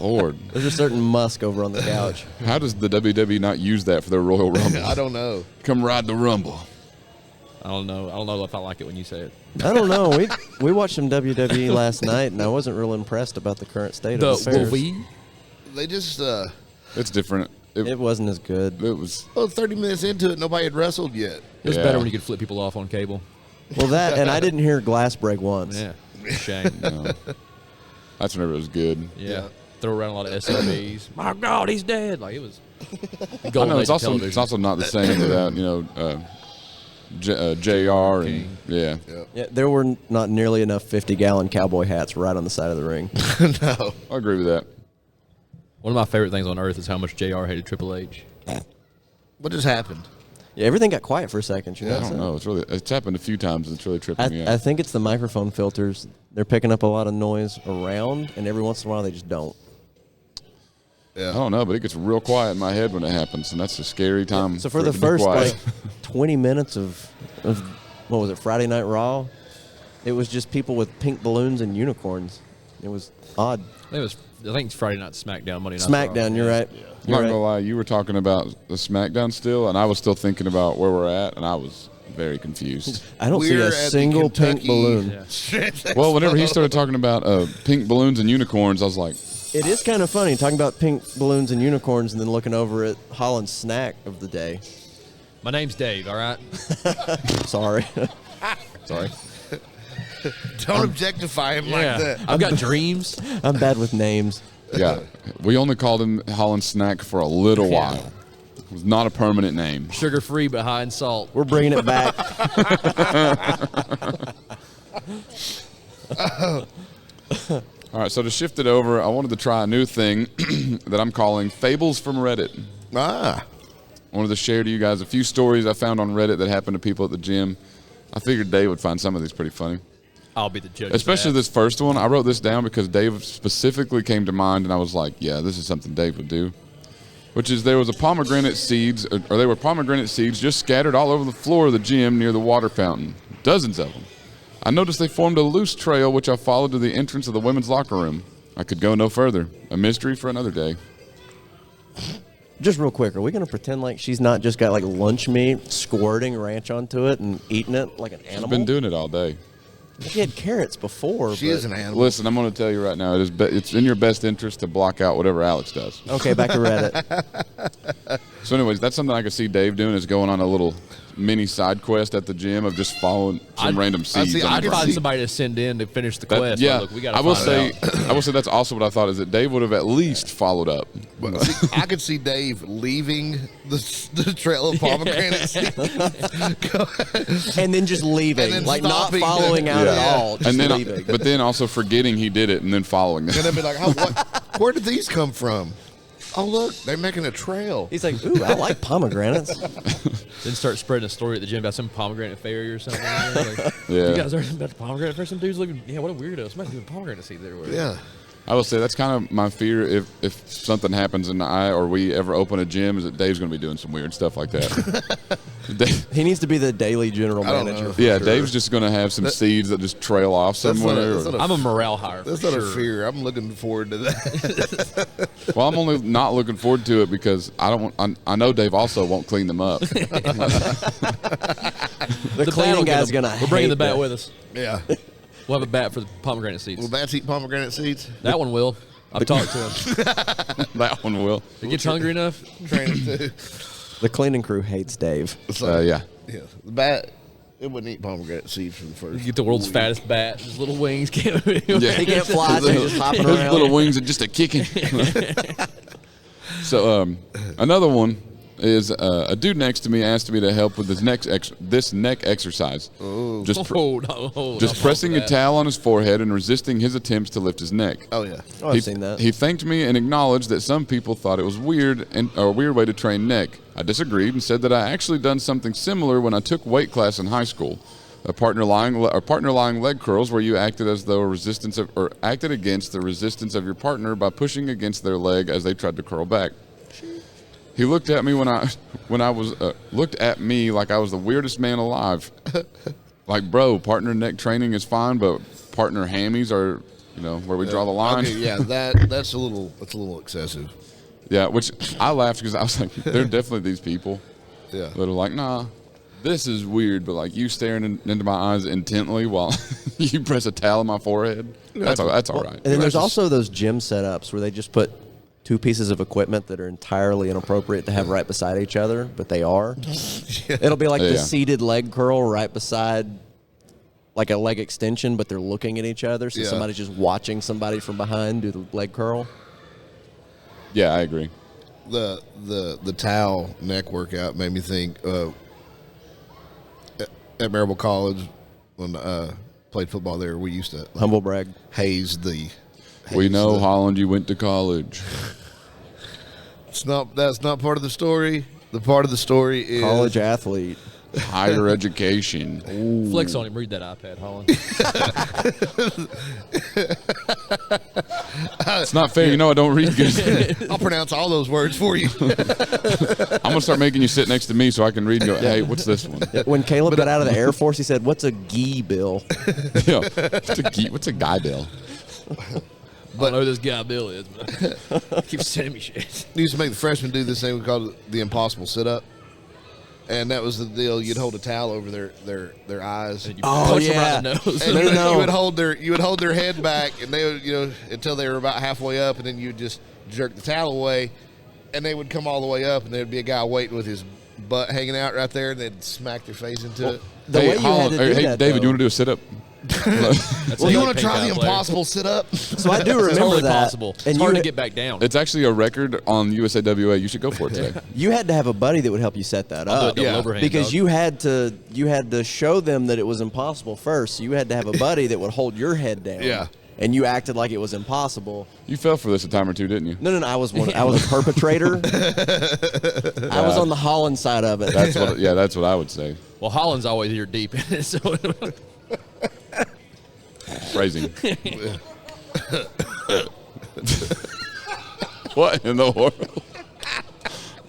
Lord. There's a certain musk over on the couch. How does the WWE not use that for their Royal Rumble? I don't know. Come ride the rumble. I don't know. I don't know if I like it when you say it. I don't know. We watched some WWE last night, and I wasn't real impressed about the current state The of affairs. we? They just, It's different. It wasn't as good. It was. 30 minutes into it, nobody had wrestled yet. It was Yeah. better when you could flip people off on cable. Well, that, and I didn't hear glass break once. Yeah. Shame. No. That's whenever it was good. Yeah. Throw around a lot of SOBs. My God, he's dead. Like, it was I golden know age it's of also television. not the same without JR and King. yeah. Yeah, there were not nearly enough 50-gallon cowboy hats right on the side of the ring. No. I agree with that. One of my favorite things on earth is how much JR hated Triple H. What just happened? Yeah, everything got quiet for a second. You I notice don't that? know. It's happened a few times. And it's really tripping me out. I think it's the microphone filters. They're picking up a lot of noise around, and every once in a while they just don't. I don't know, but it gets real quiet in my head when it happens, and that's a scary time. So for it the to be first quiet. like 20 minutes of what was it, Friday Night Raw, it was just people with pink balloons and unicorns. It was odd. I think it's Friday Night SmackDown, Monday Night SmackDown, Raw. you're right. I'm You're not right. gonna lie, you were talking about the SmackDown still, and I was still thinking about where we're at, and I was very confused. I don't see We're a at the single pink Kentucky- balloon. Well, whenever he started talking about pink balloons and unicorns, I was like, It is kind of funny talking about pink balloons and unicorns and then looking over at Holland's snack of the day. My name's Dave, all right? Sorry. Sorry. Don't objectify him like that. I've got dreams. I'm bad with names. yeah, we only called him Holland Snack for a little while. It was not a permanent name. Sugar-free but high in salt. We're bringing it back. All right, so to shift it over, I wanted to try a new thing that I'm calling Fables from Reddit. Ah. I wanted to share to you guys a few stories I found on Reddit that happened to people at the gym. I figured Dave would find some of these pretty funny. I'll be the judge. of Especially that. this first one. I wrote this down because Dave specifically came to mind, and I was like, yeah, this is something Dave would do. Which is there was a pomegranate seeds, or they were pomegranate seeds just scattered all over the floor of the gym near the water fountain. Dozens of them. I noticed they formed a loose trail, which I followed to the entrance of the women's locker room. I could go no further. A mystery for another day. Just real quick, are we going to pretend like she's not just got like lunch meat, squirting ranch onto it and eating it like an animal? I've been doing it all day. She had carrots before. She but- is an animal. Listen, I'm going to tell you right now, it's in your best interest to block out whatever Alex does. Okay, back to Reddit. So anyways, that's something I could see Dave doing, is going on a little mini side quest at the gym of just following some random seeds. see, on I I'd the could ground. find see- somebody to send in to finish the That- quest. yeah, Look, we gotta I will find say, out. I will say that's also what I thought, is that Dave would have at least followed up. But see, I could see Dave leaving the trail of pomegranate seeds. And then just leaving. And then Like not stopping. following out at Yeah. all. Just And then, leaving. but then also forgetting he did it and then following them. And I'd be like, where did these come from? Oh, look, they're making a trail. He's like, ooh, I like pomegranates. Then start spreading a story at the gym about some pomegranate fairy or something. Like, Yeah. You guys heard about the pomegranate fairy? Some dude's looking, yeah, what a weirdo. Somebody's doing pomegranate seeds everywhere. Yeah. I will say that's kind of my fear if something happens and I or we ever open a gym is that Dave's going to be doing some weird stuff like that. Dave, He needs to be the daily general I don't manager. know. yeah, Sure. Dave's just going to have some seeds that just trail off That's not somewhere. that's not I'm a morale hire. That's for not sure. a fear. I'm looking forward to that. Well, I'm only not looking forward to it because I don't want. I know Dave also won't clean them up. The bat cleaning will get guy's them. gonna. We're bringing hate the bat that. with us. Yeah. We'll have a bat for the pomegranate seeds. Will bats eat pomegranate seeds? That one will. I've talked to him. That one will. If he gets hungry enough, Train it too. The cleaning crew hates Dave. It's like, Yeah. yeah. The bat, it wouldn't eat pomegranate seeds for the first. you get the world's week. fattest bat. His little wings can't. Yeah. He can't fly, so he's just hopping Those around. little wings are just a kicking. So another one is a dude next to me asked me to help with this neck exercise. Just Just pressing a towel on his forehead and resisting his attempts to lift his neck. Oh, yeah. Oh, I've seen that. He thanked me and acknowledged that some people thought it was weird and or a weird way to train neck. I disagreed and said that I actually done something similar when I took weight class in high school. Partner lying leg curls, where you acted as though acted against the resistance of your partner by pushing against their leg as they tried to curl back. He looked at me looked at me like I was the weirdest man alive. Like, bro, partner neck training is fine, but partner hammies are, where we draw the line. Okay, yeah, that's a little excessive. Yeah, which I laughed because I was like, there are definitely these people Yeah. that are like, nah, this is weird, but like you staring into my eyes intently while you press a towel on my forehead, that's all right. And then there's also those gym setups where they just put two pieces of equipment that are entirely inappropriate to have right beside each other, but they are. It'll be like the Yeah. seated leg curl right beside like a leg extension, but they're looking at each other, so Yeah. somebody's just watching somebody from behind do the leg curl. Yeah, I agree. The towel neck workout made me think at Marable College when played football there, we used to Humble brag. haze the. We know, the- Holland, you went to college. That's not part of the story. The part of the story is College athlete. Higher education. Flex on him. Read that iPad, Holland. It's not fair. You know I don't read good. I'll pronounce all those words for you. I'm going to start making you sit next to me so I can read and go, hey, what's this one? When Caleb got out of the Air Force, he said, "What's a gi bill?" Yeah. What's a guy bill? I don't know who this guy Bill is, but keeps sending me shit. We used to make the freshmen do this thing we called the impossible sit-up. And that was the deal. You'd hold a towel over their eyes. And you Oh, punch him yeah. right in the nose. And No, you, no. you would hold their head back, and they would, until they were about halfway up, and then you would just jerk the towel away, and they would come all the way up, and there'd be a guy waiting with his butt hanging out right there, and they'd smack their face into it. The way you had to do hey, that, David, though. you want to do a sit-up? That's Well, a you young want to try the pink-eye player. impossible sit-up? So I do It's remember totally that. possible. It's And hard you, to get back down. It's actually a record on USAWA. You should go for it today. you had to have a buddy that would help you set that I'll do up. a double Yeah. overhand, Because dog. you had to show them that it was impossible first. So you had to have a buddy that would hold your head down. Yeah. And you acted like it was impossible. You fell for this a time or two, didn't you? No, I was a perpetrator. I was on the Holland side of it. That's what I would say. Well, Holland's always here deep in it, so Phrasing. What in the world?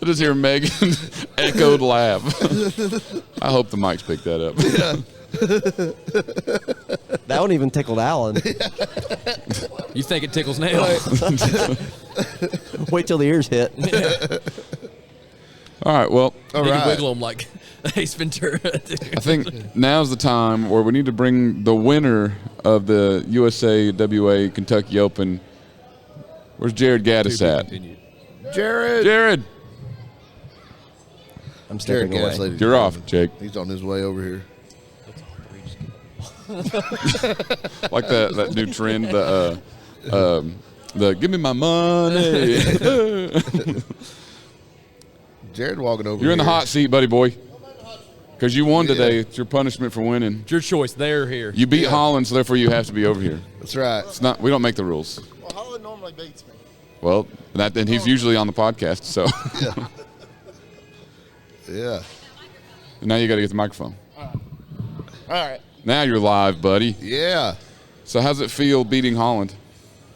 I just hear Megan's echoed laugh. I hope the mics picked that up. That one even tickled Alan. you think it tickles now. Wait till the ears hit. All right, well, All You can right. wiggle them like Ace Ventura. I think now's the time where we need to bring the winner of the USAWA Kentucky Open. Where's Jared Gaddis at? Jared. Jared, I'm Jared stepping Gass, away. ladies you're and off, gentlemen. Jake. He's on his way over here. Like that new trend, the give me my money. Jared walking over You're in the here. hot seat, buddy boy. Because you won today. It's your punishment for winning. It's your choice. They're here. You beat Holland, so therefore you have to be over here. That's right. It's not. We don't make the rules. Well, Holland normally beats me. Well, and he's usually on the podcast, so Yeah. now you got to get the microphone. All right. Now you're live, buddy. Yeah. So how's it feel beating Holland?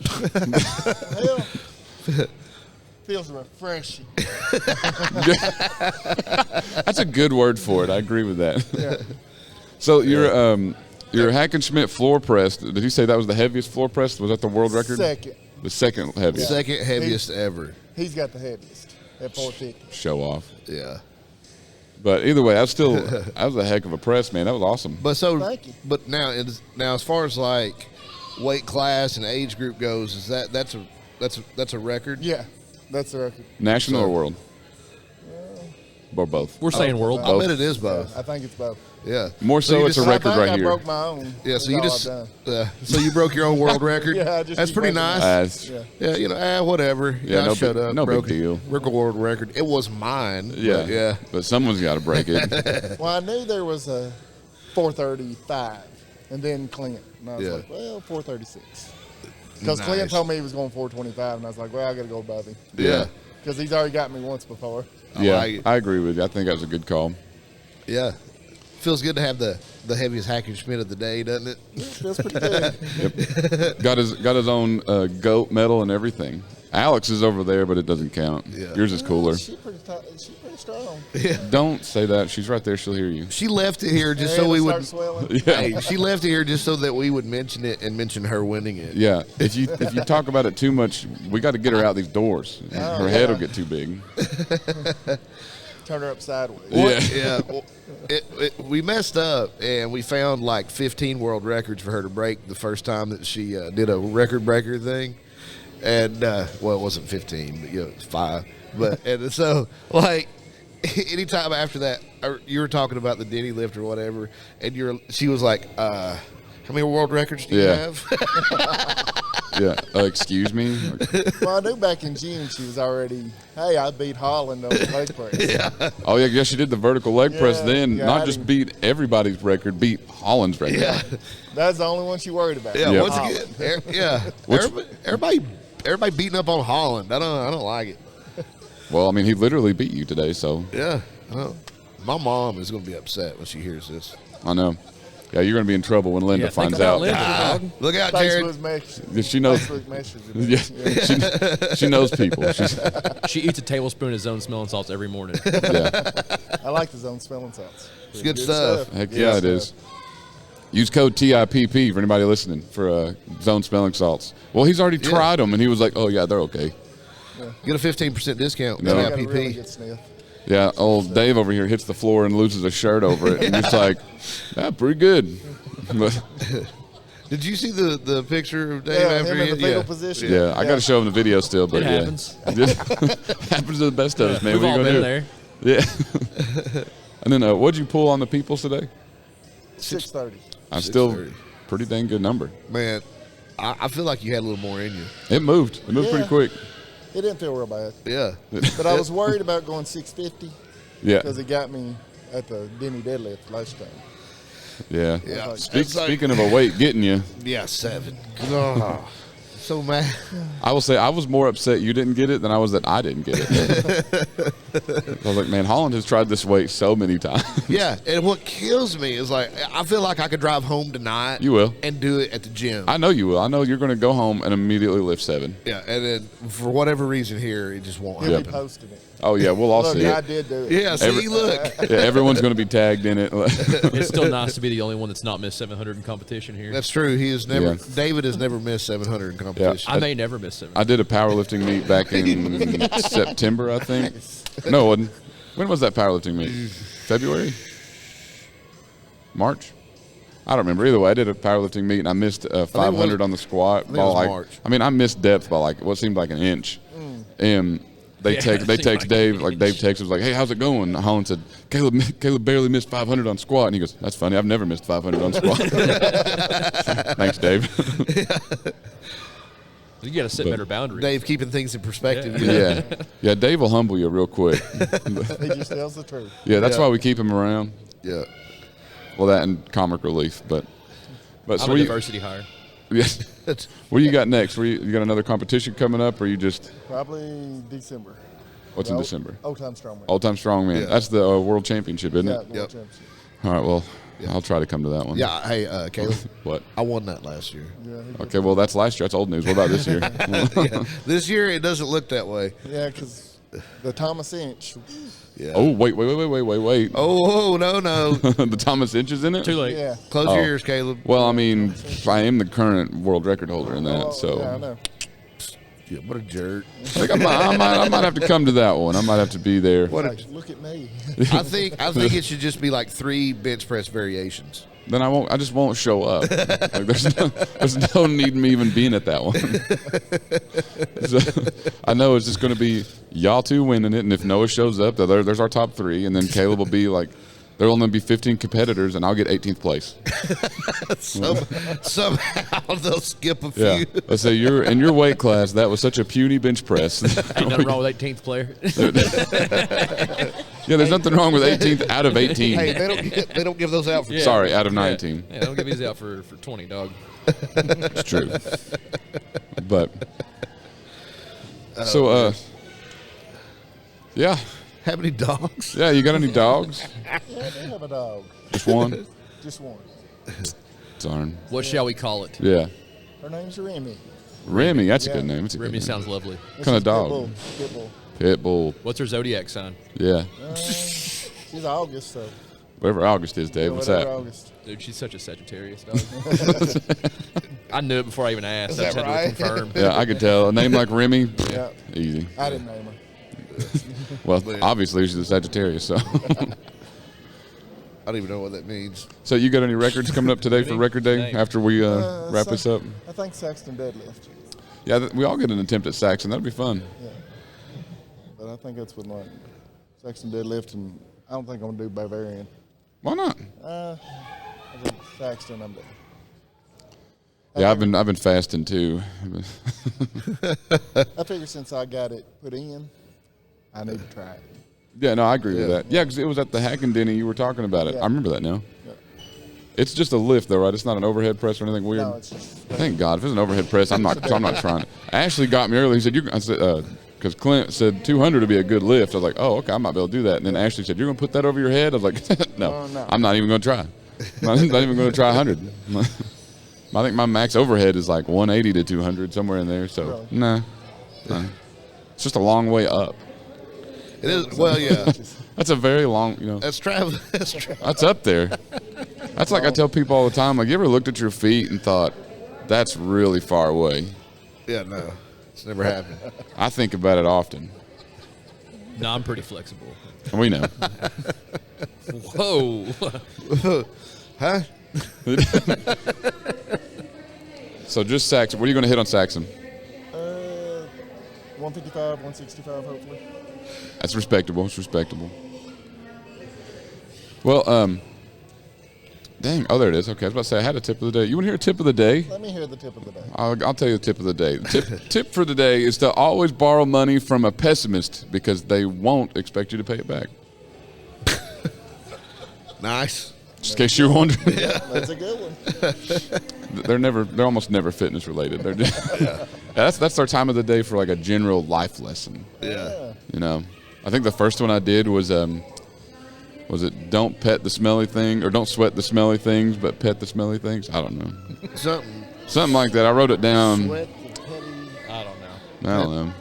Hell, feels refreshing. That's a good word for it. I agree with that. Yeah. So your Hackenschmidt floor press, did you say that was the heaviest floor press? Was that the world record? Second. The second heaviest. Second heaviest ever. He's got the heaviest at 450. Show off. Yeah. But either way, that was a heck of a press, man. That was awesome. But Thank you. But now as far as like weight class and age group goes, is that's a record? Yeah, that's the record. National or world? Or both? We're saying world. I bet it is both. I think it's both. Yeah. More so, you it's a just- I record think right I here. broke my own. Yeah, so That's you all just I've done. so you broke your own world record. Yeah, I just that's keep pretty breaking nice. Yeah. Yeah, you know, whatever. Yeah, no shut big- up. no big broke deal. Broke a world record. It was mine. Yeah. but yeah. But someone's got to break it. Well, I knew there was a 435, and then Clint. And I was Yeah. like, well, 436. Because Clint Nice. told me he was going 425, and I was like, well, I got to go above him. Yeah. Because he's already got me once before. Yeah, like it. I agree with you. I think that was a good call. Yeah. Feels good to have the heaviest Hackenschmidt of the day, doesn't it? Feels pretty good. Got his own goat medal and everything. Alex is over there, but it doesn't count. Yeah. Yours is cooler. She's pretty strong. Don't say that. She's right there. She'll hear you. She left it here just Her so we hand would. start swelling. Hey, she left it here just so that we would mention it and mention her winning it. Yeah. If you talk about it too much, we got to get her out these doors. Her head will get too big. Turn her up sideways. Yeah. Well, we messed up and we found like 15 world records for her to break the first time that she did a record breaker thing. And well, it wasn't 15, but it was 5. But and so like anytime after that, you were talking about the Denny lift or whatever, and she was like, "How many world records do you Yeah. have?" Yeah. Excuse me. Well, I knew back in June she was already, hey, I beat Holland on the leg press. Oh yeah, I guess she did the vertical leg press. Yeah, Then got not just him. beat everybody's record, beat Holland's record. Yeah, That's the only one she worried about. yeah. Yeah. Once Holland. again, yeah. Everybody beating up on Holland. I don't like it. Well, I mean, he literally beat you today, so Yeah. My mom is going to be upset when she hears this. I know. Yeah, you're going to be in trouble when Linda Yeah, think finds about out. Linda, dog. Look out, Jared. Facebook message. Yeah, she knows. Facebook message. Yeah, she knows people. She eats a tablespoon of zone smelling salts every morning. Yeah, I like the zone smelling salts. It's good stuff. heck yeah, it is. Use code TIPP for anybody listening for zone smelling salts. Well, he's already tried them, and he was like, "Oh yeah, they're okay." Get a 15% discount. No. No. Got a really PPP. good sniff. Yeah, old Dave over here hits the floor and loses a shirt over it, and he's like, "Yeah, pretty good." But, Did you see the picture of Dave Yeah, after him in he the fetal position. yeah, I got to show him the video still, but It yeah, happens. happens to the best of us, man. We've What all you been gonna do? there. Yeah. And then, what'd you pull on the peoples today? 630. I'm still 630. pretty dang good number. Man, I feel like you had a little more in you. It moved. It moved pretty Yeah. quick. It didn't feel real bad. Yeah. But I was worried about going 650 Yeah. because it got me at the Denny deadlift last time. Yeah. Yeah. Speaking of a weight getting you, Yeah, 7. Oh, so mad. I will say I was more upset you didn't get it than I was that I didn't get it. I was like, man, Holland has tried this weight so many times. Yeah, and what kills me is like I feel like I could drive home tonight. You will. And do it at the gym. I know you will. I know you're going to go home and immediately lift 7. Yeah, and then for whatever reason here, it just won't He'll happen. be posting it. Oh, yeah, we'll all Look, see I it. did do it. Yeah, see, look. Yeah, everyone's going to be tagged in it. It's still nice to be the only one that's not missed 700 in competition here. That's true. He has never. Yeah. David has never missed 700 in competition. I may never miss 700. I did a powerlifting meet back in September, I think. No, it wasn't. When was that powerlifting meet? February? March? I don't remember. Either way, I did a powerlifting meet and I missed 500 on the squat. think it was March. I missed depth by like what seemed like an inch. And they Yeah, text that seemed like Dave, an like inch. Dave texted was like, "Hey, how's it going?" And Holland said, "Caleb barely missed 500 on squat." And he goes, "That's funny. I've never missed 500 on squat." Thanks, Dave. You got to set But- better boundaries. Dave keeping things in perspective. Yeah, yeah. Dave will humble you real quick. He just tells the truth. Yeah, that's Yeah. why we keep him around. Yeah. Well, that and comic relief, but so I'm a what you, diversity hire. yeah. What do you got next? You got another competition coming up, or you just Probably December. what's in December? Old time strongman. All time strongman. Yeah. That's the world championship, isn't Yeah, it? World Yep. Championship. All right, well, I'll try to come to that one. Yeah. Hey, Caleb. What? I won that last year. Okay, well, that's last year. That's old news. What about this year? Yeah. This year it doesn't look that way. Yeah, because the Thomas Inch. Yeah. Oh, wait. Oh, no. The Thomas Inch is in it? Too late. Yeah. Close your ears, Caleb. Well, I mean, I am the current world record holder in that, so Yeah, I know. Yeah, what a jerk. I think I might have to come to that one. I might have to be there. Like, look at me. I think it should just be like 3 bench press variations. Then I just won't show up. Like, there's no need in me even being at that one. So, I know it's just going to be y'all two winning it, and if Noah shows up, there's our top 3, and then Caleb will be like, there'll only be 15 competitors, and I'll get 18th place. Somehow they'll skip a few. Yeah, let's say you're in your weight class. That was such a puny bench press. Ain't nothing wrong with 18th player. Yeah, there's nothing wrong with 18th out of 18. Hey, they don't give those out for Sorry, out of 19. Yeah, don't give these out for 20, dog. It's true. But yeah. Have any dogs? Yeah, you got any dogs? Yeah, I do have a dog. Just one? Just one. Darn. What shall we call it? Yeah. Her name's Remy. Remy, that's a Yeah. good name. It's a Remy good name. sounds lovely. This Kinda is dog? Pit bull. Pit bull. What's her zodiac sign? Yeah. She's August, so. Whatever August is, Dave. What's whatever that? August. Dude, she's such a Sagittarius, dog. I knew it before I even asked. I just had to right? confirm. Yeah, I could tell. A name like Remy, Yeah. easy. I didn't name her. Well, obviously she's a Sagittarius, so. I don't even know what that means. So you got any records coming up today for Record Day Thanks. after we wrap this up? I think Saxton deadlift. Yeah, we all get an attempt at Saxon. That'd be fun. Yeah. But I think that's with like Saxton deadlift, and I don't think I'm gonna do Bavarian. Why not? I think Saxton, I'm done. Yeah, I've been fasting too. I figure since I got it put in, I need to try it. Yeah, no, I agree with that. Yeah, because it was at the Hacking Denny you were talking about it. Yeah. I remember that now. Yeah. It's just a lift, though, right? It's not an overhead press or anything weird. No, it's just Thank God. If it's an overhead press, I'm not trying it. Ashley got me early. He said, because Clint said 200 would be a good lift. I was like, oh, okay, I might be able to do that. And then Ashley said, you're going to put that over your head? I was like, no, Oh, no. I'm not even going to try. I'm not even going to try 100. I think my max overhead is like 180 to 200, somewhere in there. So, Really? nah. It's just a long way up. It is. Well, yeah. That's a very long, That's travel. that's up there. That's like I tell people all the time, like, you ever looked at your feet and thought, that's really far away? Yeah, no, it's never happened. I think about it often. No, I'm pretty flexible. And we know. Whoa. Huh? So just Saxon. What are you going to hit on Saxon? 155, 165, hopefully. That's respectable. It's respectable. Well, dang. Oh, there it is. Okay, I was about to say I had a tip of the day. You want to hear a tip of the day? Let me hear the tip of the day. I'll tell you the tip of the day. The tip for the day is to always borrow money from a pessimist because they won't expect you to pay it back. Nice. Just in case you're wondering. That's a good one. They're almost never fitness related. They're just, that's our time of the day for like a general life lesson. Yeah. I think the first one I did was it don't pet the smelly thing, or don't sweat the smelly things, but pet the smelly things? I don't know. Something like that. I wrote it down. Sweat, the petty. I don't know. I don't know.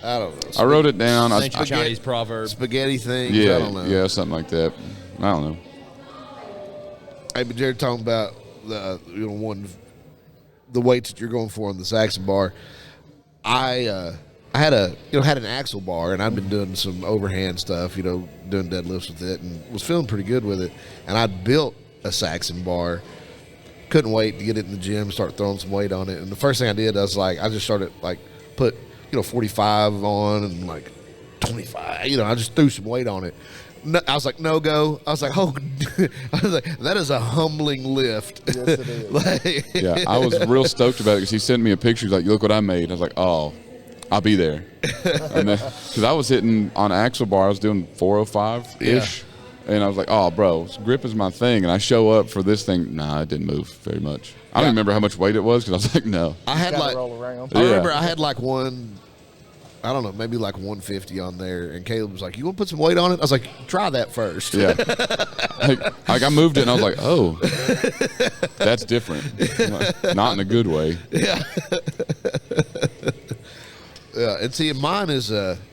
I don't know. I wrote it down. Ancient Chinese proverb. Spaghetti thing. I don't know. Yeah, something like that. I don't know. Hey, but Jared talking about the the weights that you're going for on the Saxon bar. I had an axle bar, and I'd been doing some overhand stuff, doing deadlifts with it, and was feeling pretty good with it. And I'd built a Saxon bar. Couldn't wait to get it in the gym, start throwing some weight on it. And the first thing I did, I just started put 45 on and 25. I just threw some weight on it. No, I was like, no go. I was like, that is a humbling lift. Yes, it is. Yeah, I was real stoked about it because he sent me a picture. He's like, look what I made. I was like, oh, I'll be there. And because I was hitting on axle bar, I was doing 405-ish. Yeah. And I was like, oh, bro, grip is my thing. And I show up for this thing. Nah, it didn't move very much. I don't remember how much weight it was because I was like, no. I had Gotta roll around. I remember I had one. I don't know, maybe like 150 on there. And Caleb was like, "You want to put some weight on it?" I was like, "Try that first." Yeah. like I moved it and I was like, oh, that's different. Not in a good way. Yeah. Yeah. And see, mine is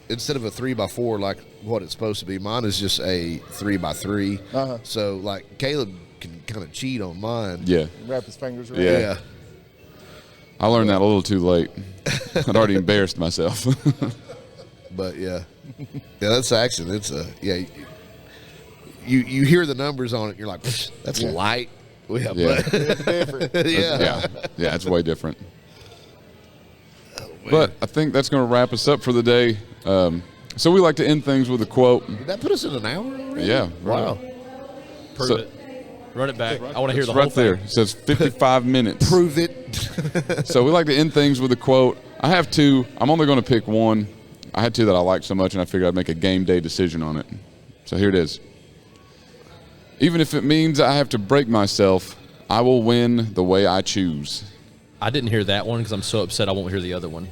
instead of a 3x4 like what it's supposed to be, mine is just a 3x3. Uh-huh. So like Caleb can kind of cheat on mine. Yeah. Wrap his fingers around. Yeah. Yeah. I learned that a little too late. I'd already embarrassed myself. But yeah, that's action. It's you hear the numbers on it, you're like, that's light. Yeah, Yeah. but It's different. Yeah, it's way different. But I think that's going to wrap us up for the day. So we like to end things with a quote. did that put us in an hour already? Yeah. Wow. Prove So- it. Run it back. I want to hear It's the whole right there. thing. It says 55 minutes. Prove it. So we like to end things with a quote. I have two. I'm only going to pick one. I had two that I liked so much, and I figured I'd make a game day decision on it. So here it is. Even if it means I have to break myself, I will win the way I choose. I didn't hear that one because I'm so upset I won't hear the other one.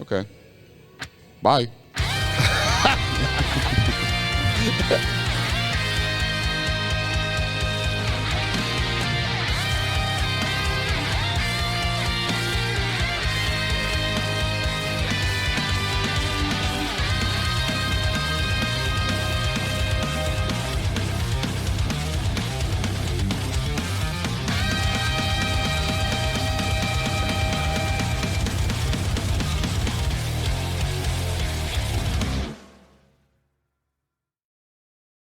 Okay. Bye.